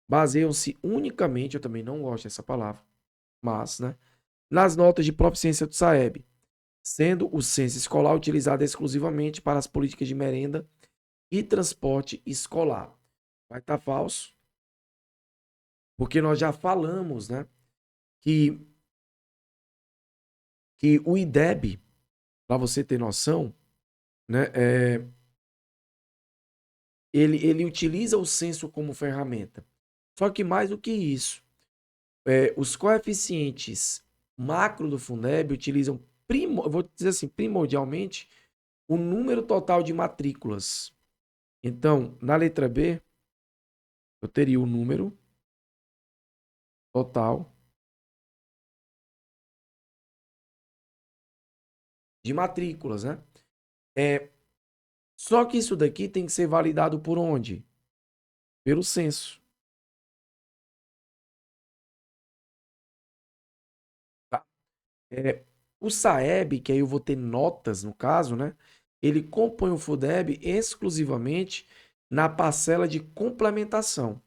baseiam-se unicamente, eu também não gosto dessa palavra, mas, né, nas notas de proficiência do SAEB, sendo o censo escolar utilizado exclusivamente para as políticas de merenda e transporte escolar. Vai estar falso, porque nós já falamos, né, que, que o IDEB, para você ter noção, né, ele utiliza o censo como ferramenta. Só que mais do que isso, os coeficientes macro do Fundeb utilizam, eu vou dizer assim, primordialmente, o número total de matrículas. Então, na letra B, eu teria o número total de matrículas, né? Só que isso daqui tem que ser validado por onde? Pelo censo. Tá? O SAEB, que aí eu vou ter notas no caso, né? Ele compõe o FUDEB exclusivamente na parcela de complementação.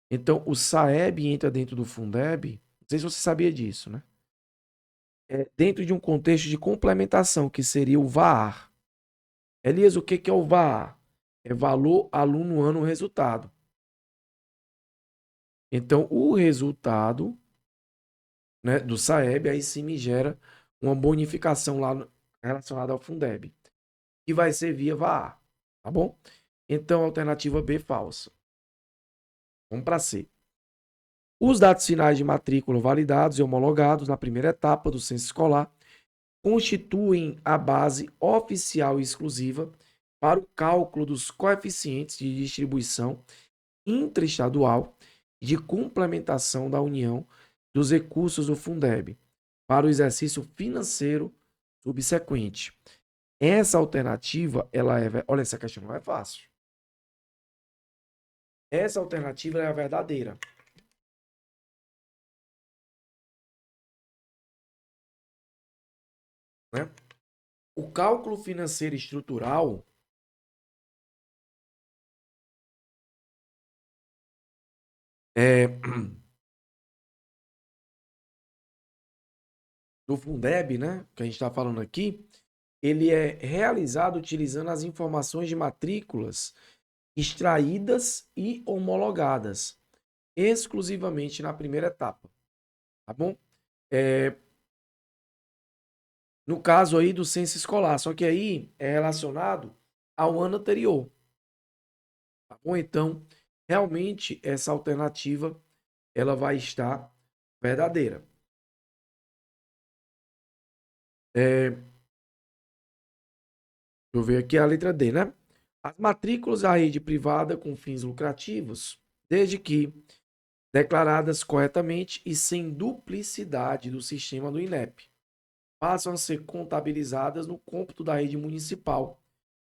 Então, o SAEB entra dentro do Fundeb, não sei se você sabia disso, né? Dentro de um contexto de complementação, que seria o VAR. Elias, o que é o VAR? É valor aluno ano resultado. Então, o resultado, né, do SAEB, aí sim me gera uma bonificação lá relacionada ao Fundeb, que vai ser via VAR, tá bom? Então, alternativa B, falsa. Vamos para C. Os dados finais de matrícula validados e homologados na primeira etapa do censo escolar constituem a base oficial e exclusiva para o cálculo dos coeficientes de distribuição intraestadual e de complementação da União dos recursos do Fundeb para o exercício financeiro subsequente. Essa alternativa, olha, essa questão não é fácil. Essa alternativa é a verdadeira. Né? O cálculo financeiro estrutural do Fundeb, né, que a gente está falando aqui, ele é realizado utilizando as informações de matrículas extraídas e homologadas exclusivamente na primeira etapa, tá bom? No caso aí do censo escolar, só que aí é relacionado ao ano anterior, tá bom? Então, realmente essa alternativa ela vai estar verdadeira. Deixa eu ver aqui a letra D, né? As matrículas da rede privada com fins lucrativos, desde que declaradas corretamente e sem duplicidade do sistema do INEP, passam a ser contabilizadas no cômputo da rede municipal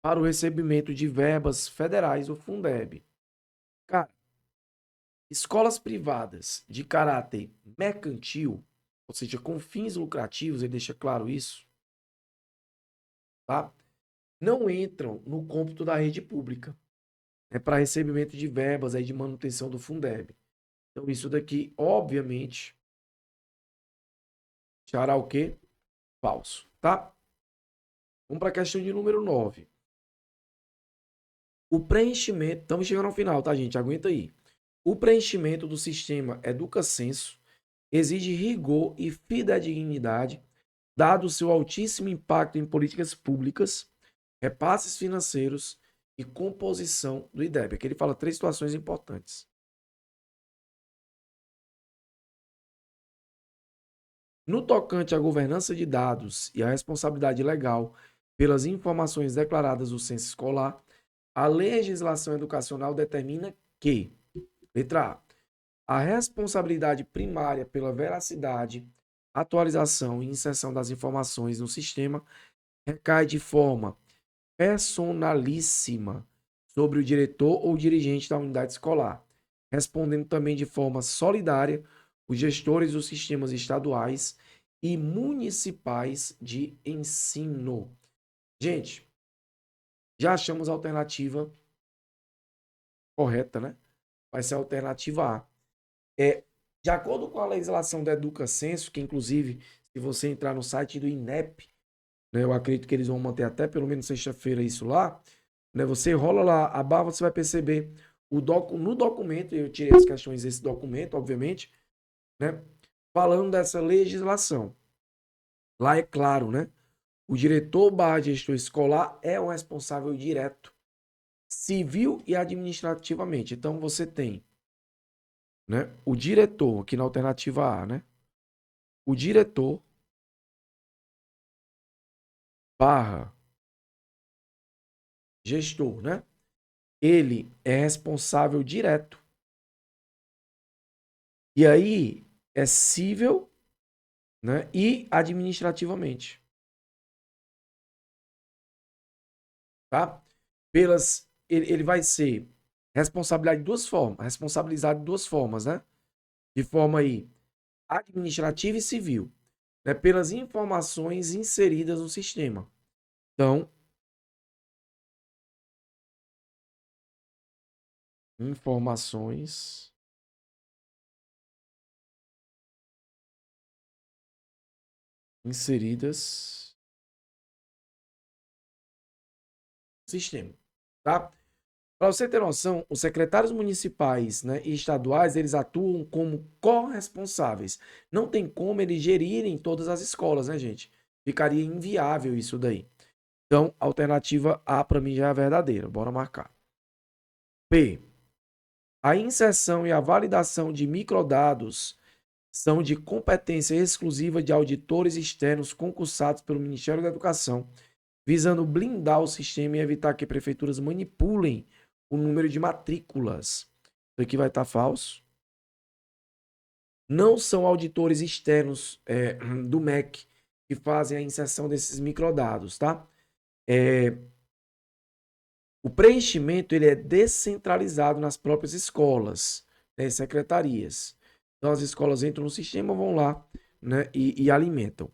para o recebimento de verbas federais do Fundeb. Cara, escolas privadas de caráter mercantil, ou seja, com fins lucrativos, ele deixa claro isso, tá? Não entram no cômputo da rede pública. É para recebimento de verbas aí de manutenção do Fundeb. Então, isso daqui, obviamente, será o quê? Falso, tá? Vamos para a questão de número 9. O preenchimento, estamos chegando ao final, tá, gente? Aguenta aí. O preenchimento do sistema EducaCenso exige rigor e fidedignidade, dado o seu altíssimo impacto em políticas públicas, repasses financeiros e composição do IDEB. Aqui ele fala 3 situações importantes. No tocante à governança de dados e à responsabilidade legal pelas informações declaradas do censo escolar, a legislação educacional determina que, letra A responsabilidade primária pela veracidade, atualização e inserção das informações no sistema recai de forma personalíssima sobre o diretor ou dirigente da unidade escolar, respondendo também de forma solidária os gestores dos sistemas estaduais e municipais de ensino. Gente, já achamos a alternativa correta, né? Vai ser a alternativa A. De acordo com a legislação da EducaCenso, que inclusive, se você entrar no site do INEP, né, eu acredito que eles vão manter até pelo menos sexta-feira isso lá, né, você rola lá a barra, você vai perceber no documento, eu tirei as questões desse documento, obviamente, né, falando dessa legislação. Lá é claro, né? O diretor/gestor escolar é o responsável direto, civil e administrativamente. Então você tem, né, o diretor, aqui na alternativa A, né? o diretor barra gestor, né? Ele é responsável direto. E aí é cível, né? E administrativamente, tá? Ele vai ser responsabilizado de duas formas, né? De forma aí administrativa e civil, né? Pelas informações inseridas no sistema. Então, informações inseridas no sistema, tá? Para você ter noção, os secretários municipais, né, e estaduais, eles atuam como corresponsáveis. Não tem como eles gerirem todas as escolas, né, gente? Ficaria inviável isso daí. Então, a alternativa A para mim já é a verdadeira. Bora marcar. P. A inserção e a validação de microdados são de competência exclusiva de auditores externos concursados pelo Ministério da Educação, visando blindar o sistema e evitar que prefeituras manipulem o número de matrículas. Isso aqui vai estar falso. Não são auditores externos do MEC que fazem a inserção desses microdados, tá? O preenchimento ele é descentralizado nas próprias escolas, né, secretarias. Então as escolas entram no sistema, vão lá, né, e alimentam.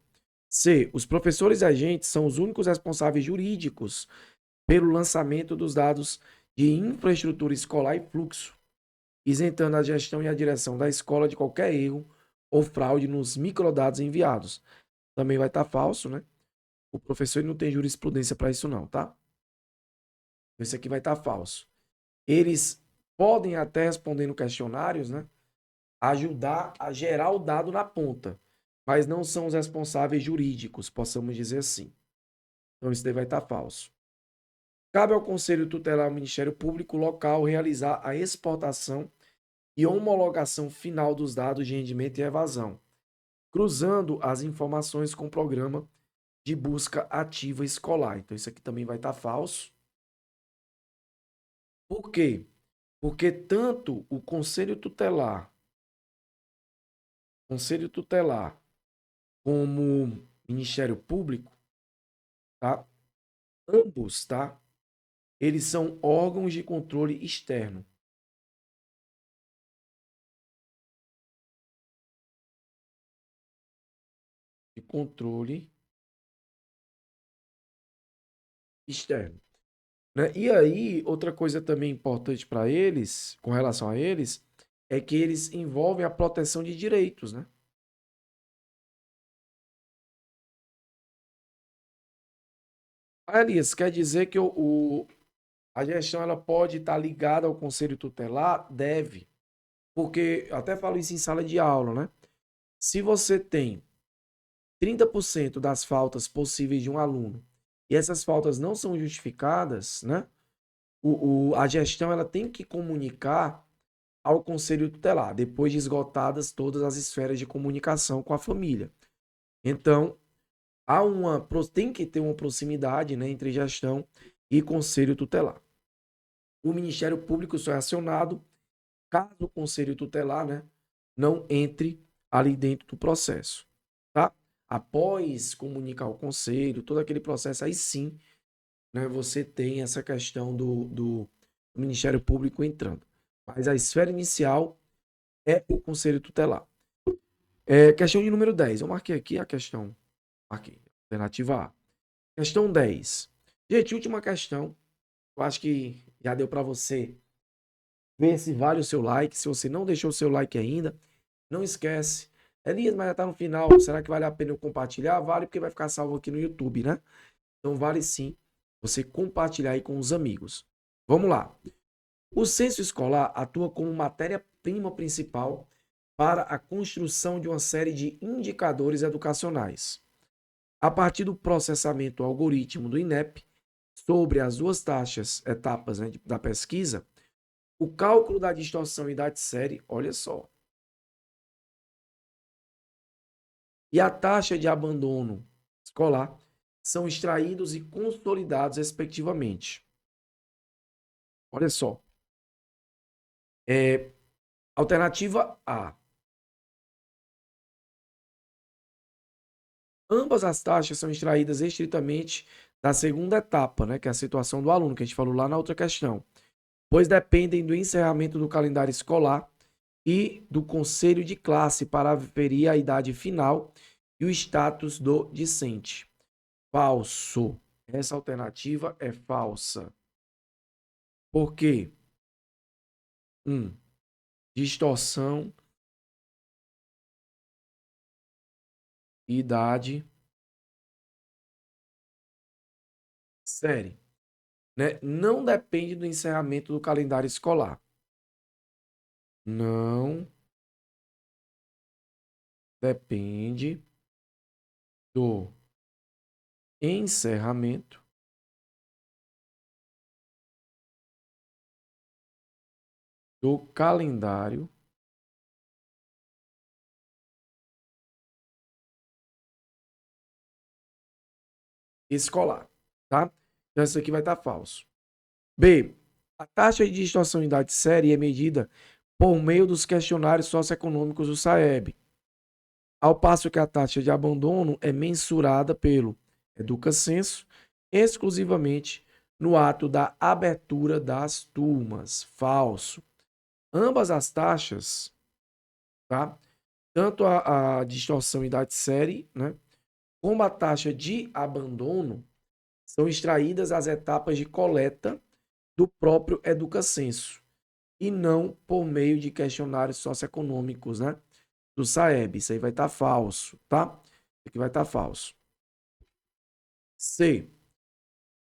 C. Os professores e agentes são os únicos responsáveis jurídicos pelo lançamento dos dados de infraestrutura escolar e fluxo, isentando a gestão e a direção da escola de qualquer erro ou fraude nos microdados enviados. Também vai estar falso, né? O professor não tem jurisprudência para isso não, tá? Esse aqui vai estar falso. Eles podem até, respondendo questionários, né, ajudar a gerar o dado na ponta, mas não são os responsáveis jurídicos, possamos dizer assim. Então isso daí vai estar falso. Cabe ao Conselho Tutelar ao Ministério Público Local realizar a exportação e homologação final dos dados de rendimento e evasão, cruzando as informações com o programa de busca ativa escolar. Então isso aqui também vai estar falso. Por quê? Porque tanto o Conselho Tutelar como Ministério Público, tá? Ambos, tá? Eles são órgãos de controle externo. De controle externo. Né? E aí, outra coisa também importante para eles, com relação a eles, é que eles envolvem a proteção de direitos, né? Elias, quer dizer que a gestão ela pode estar ligada ao conselho tutelar? Deve. Porque, eu até falo isso em sala de aula, né? Se você tem 30% das faltas possíveis de um aluno e essas faltas não são justificadas, né? A gestão ela tem que comunicar ao conselho tutelar, depois de esgotadas todas as esferas de comunicação com a família. Então, tem que ter uma proximidade, né, entre gestão e conselho tutelar. O Ministério Público só é acionado caso o conselho tutelar, né, não entre ali dentro do processo, tá? Após comunicar ao conselho, todo aquele processo, aí sim, né, você tem essa questão do Ministério Público entrando. Mas a esfera inicial é o conselho tutelar. Questão de número 10. Eu marquei aqui a questão. Marquei. Alternativa A. Questão 10. Gente, última questão. Eu acho que já deu para você ver se vale o seu like. Se você não deixou o seu like ainda, não esquece. Elias, mas já tá no final. Será que vale a pena eu compartilhar? Vale, porque vai ficar salvo aqui no YouTube, né? Então vale sim você compartilhar aí com os amigos. Vamos lá. O censo escolar atua como matéria-prima principal para a construção de uma série de indicadores educacionais. A partir do processamento algoritmo do INEP sobre as duas etapas, né, da pesquisa, o cálculo da distorção e da série, olha só, e a taxa de abandono escolar são extraídos e consolidados, respectivamente. Olha só. Alternativa A. Ambas as taxas são extraídas estritamente da segunda etapa, né, que é a situação do aluno, que a gente falou lá na outra questão, pois dependem do encerramento do calendário escolar e do conselho de classe para aferir a idade final e o status do discente. Falso. Essa alternativa é falsa. Por quê? 1. Distorção, idade, série. Né? Não depende do encerramento do calendário escolar. Não depende do encerramento do calendário escolar, tá? Então, isso aqui vai estar falso. B. A taxa de distorção em idade série é medida por meio dos questionários socioeconômicos do SAEB, ao passo que a taxa de abandono é mensurada pelo Educacenso exclusivamente no ato da abertura das turmas. Falso. Ambas as taxas, tá? Tanto a distorção em idade série, né, como a taxa de abandono, são extraídas as etapas de coleta do próprio Educacenso e não por meio de questionários socioeconômicos, né, do SAEB. Isso aí vai estar falso, tá? Isso aqui vai estar falso. C.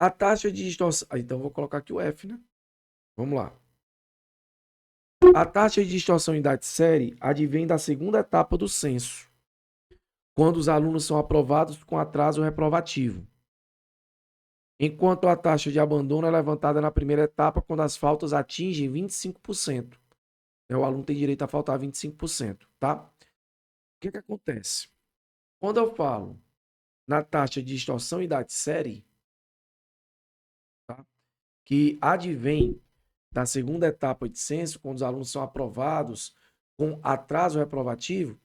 A taxa de distorção... Então, vou colocar aqui o F, né? Vamos lá. A taxa de distorção em idade série advém da segunda etapa do censo, quando os alunos são aprovados com atraso reprovativo, enquanto a taxa de abandono é levantada na primeira etapa quando as faltas atingem 25%. O aluno tem direito a faltar 25%, tá? O que acontece? Quando eu falo na taxa de distorção em idade série, tá, que advém da segunda etapa de censo, quando os alunos são aprovados com atraso reprovativo,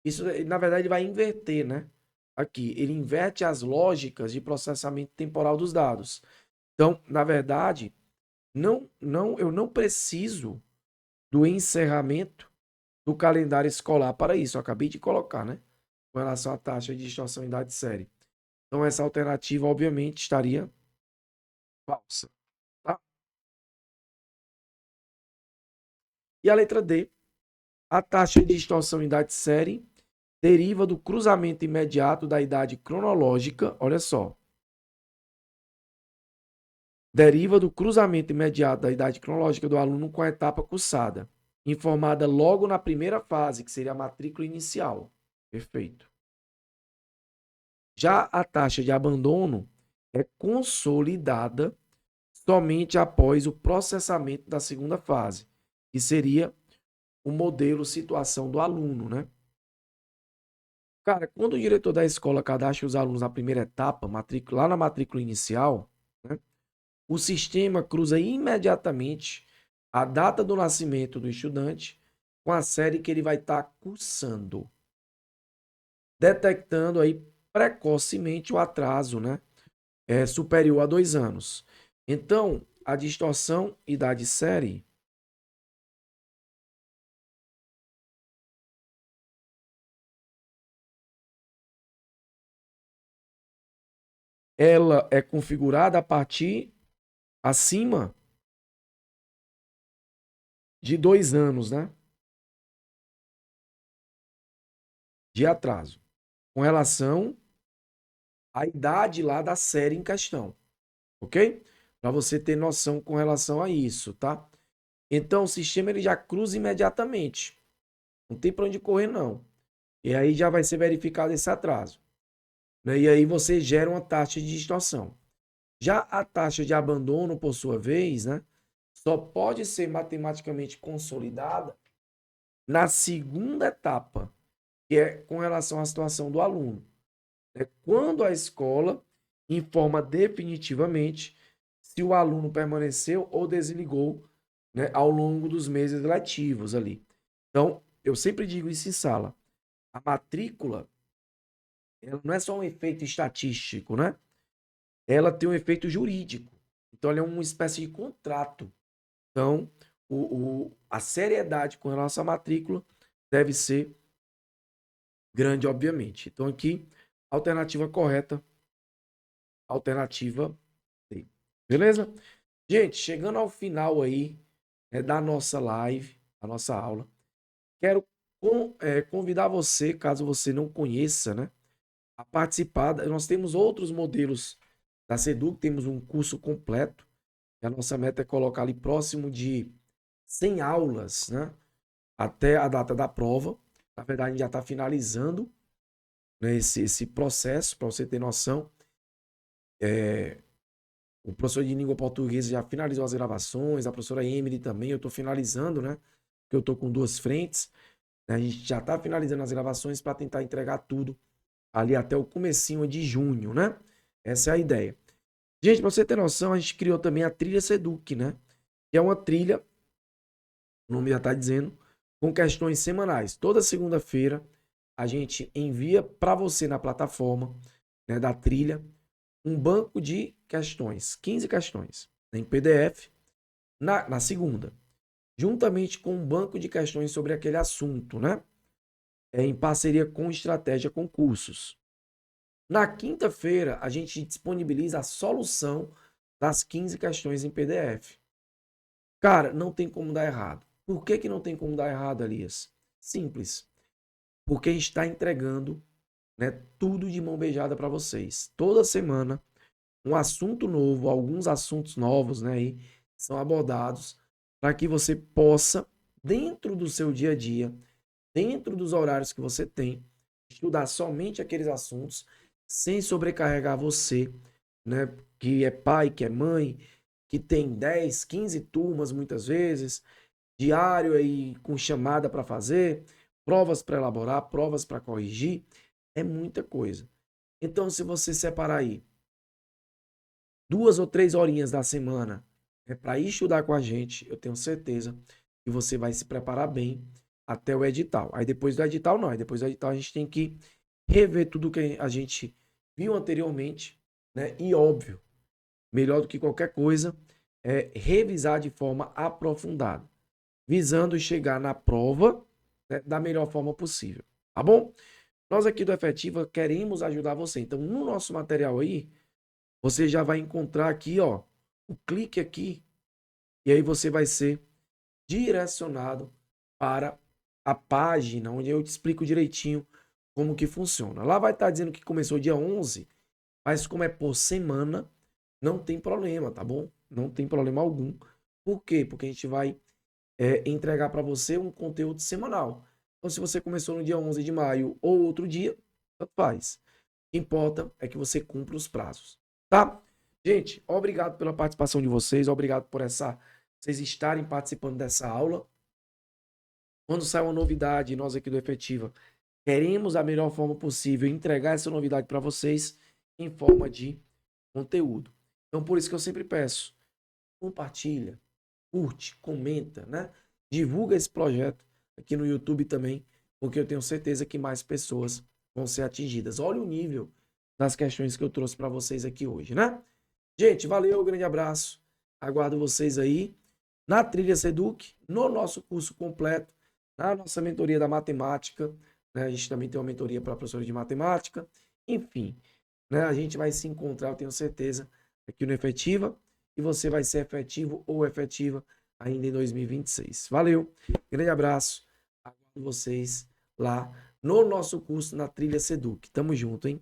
isso, na verdade, ele vai inverter, né? Aqui, ele inverte as lógicas de processamento temporal dos dados. Então, na verdade, eu não preciso do encerramento do calendário escolar para isso. Eu acabei de colocar, né? Com relação à taxa de distorção em idade série. Então, essa alternativa, obviamente, estaria falsa. Tá? E a letra D, a taxa de distorção em idade série deriva do cruzamento imediato da idade cronológica, olha só, deriva do cruzamento imediato da idade cronológica do aluno com a etapa cursada, informada logo na primeira fase, que seria a matrícula inicial. Perfeito. Já a taxa de abandono é consolidada somente após o processamento da segunda fase, que seria o modelo situação do aluno, né? Cara, quando o diretor da escola cadastra os alunos na primeira etapa, lá na matrícula inicial, né, o sistema cruza imediatamente a data do nascimento do estudante com a série que ele vai estar cursando, detectando aí precocemente o atraso, né, superior a 2 anos. Então, a distorção idade-série ela é configurada a partir acima de 2 anos, né, de atraso, com relação à idade lá da série em questão, ok? Para você ter noção com relação a isso, tá? Então, o sistema ele já cruza imediatamente. Não tem para onde correr, não. E aí já vai ser verificado esse atraso, né? E aí você gera uma taxa de distorção. Já a taxa de abandono, por sua vez, né, só pode ser matematicamente consolidada na segunda etapa, que é com relação à situação do aluno. Quando a escola informa definitivamente se o aluno permaneceu ou desligou, né, ao longo dos meses letivos ali. Então, eu sempre digo isso em sala. A matrícula, ela não é só um efeito estatístico, né? Ela tem um efeito jurídico. Então, ela é uma espécie de contrato. Então, a seriedade com relação à matrícula deve ser grande, obviamente. Então, aqui, alternativa correta, alternativa D. Beleza? Gente, chegando ao final aí, da nossa live, da nossa aula, quero convidar você, caso você não conheça, né, a participar. Nós temos outros modelos da Seduc, temos um curso completo, e a nossa meta é colocar ali próximo de 100 aulas, né, até a data da prova. Na verdade, a gente já está finalizando, né, esse processo, para você ter noção. O professor de língua portuguesa já finalizou as gravações, a professora Emily também, eu estou finalizando, né? Porque eu estou com 2 frentes, né? A gente já está finalizando as gravações para tentar entregar tudo ali até o comecinho de junho, né? Essa é a ideia. Gente, para você ter noção, a gente criou também a trilha Seduc, né? Que é uma trilha, o nome já está dizendo, com questões semanais. Toda segunda-feira a gente envia para você na plataforma, né, da trilha um banco de questões, 15 questões, em PDF, na segunda, juntamente com um banco de questões sobre aquele assunto, né? Em parceria com Estratégia Concursos. Na quinta-feira, a gente disponibiliza a solução das 15 questões em PDF. Cara, não tem como dar errado. Por que não tem como dar errado, Elias? Simples. Porque a gente está entregando, né, tudo de mão beijada para vocês. Toda semana um assunto novo, alguns assuntos novos, né, aí são abordados para que você possa, dentro do seu dia a dia, dentro dos horários que você tem, estudar somente aqueles assuntos sem sobrecarregar você, né, que é pai, que é mãe, que tem 10, 15 turmas muitas vezes, diário aí com chamada para fazer, provas para elaborar, provas para corrigir, é muita coisa. Então, se você separar aí 2 ou 3 horinhas da semana para ir estudar com a gente, eu tenho certeza que você vai se preparar bem até o edital. Aí depois do edital, não. Aí depois do edital a gente tem que rever tudo que a gente viu anteriormente, né? E óbvio, melhor do que qualquer coisa, é revisar de forma aprofundada, visando chegar na prova, né, da melhor forma possível. Tá bom? Nós aqui do Efetiva queremos ajudar você. Então, no nosso material aí, você já vai encontrar aqui, ó, o clique aqui, e aí você vai ser direcionado para a página onde eu te explico direitinho como que funciona. Lá vai estar dizendo que começou dia 11, mas como é por semana, não tem problema, tá bom? Não tem problema algum. Por quê? Porque a gente vai entregar para você um conteúdo semanal. Então, se você começou no dia 11 de maio ou outro dia, tanto faz. O que importa é que você cumpra os prazos, tá? Gente, obrigado pela participação de vocês, obrigado por vocês estarem participando dessa aula. Quando sai uma novidade, nós aqui do Efetiva queremos da melhor forma possível entregar essa novidade para vocês em forma de conteúdo. Então, por isso que eu sempre peço, compartilha, curte, comenta, né? Divulga esse projeto aqui no YouTube também, porque eu tenho certeza que mais pessoas vão ser atingidas. Olha o nível das questões que eu trouxe para vocês aqui hoje, né? Gente, valeu, grande abraço. Aguardo vocês aí na Trilha Seduc, no nosso curso completo, na nossa mentoria da matemática, né? A gente também tem uma mentoria para professores de matemática. Enfim, né? A gente vai se encontrar, eu tenho certeza, aqui no Efetiva, e você vai ser efetivo ou efetiva ainda em 2026. Valeu, grande abraço, aguardo vocês lá no nosso curso na Trilha Seduc. Tamo junto, hein?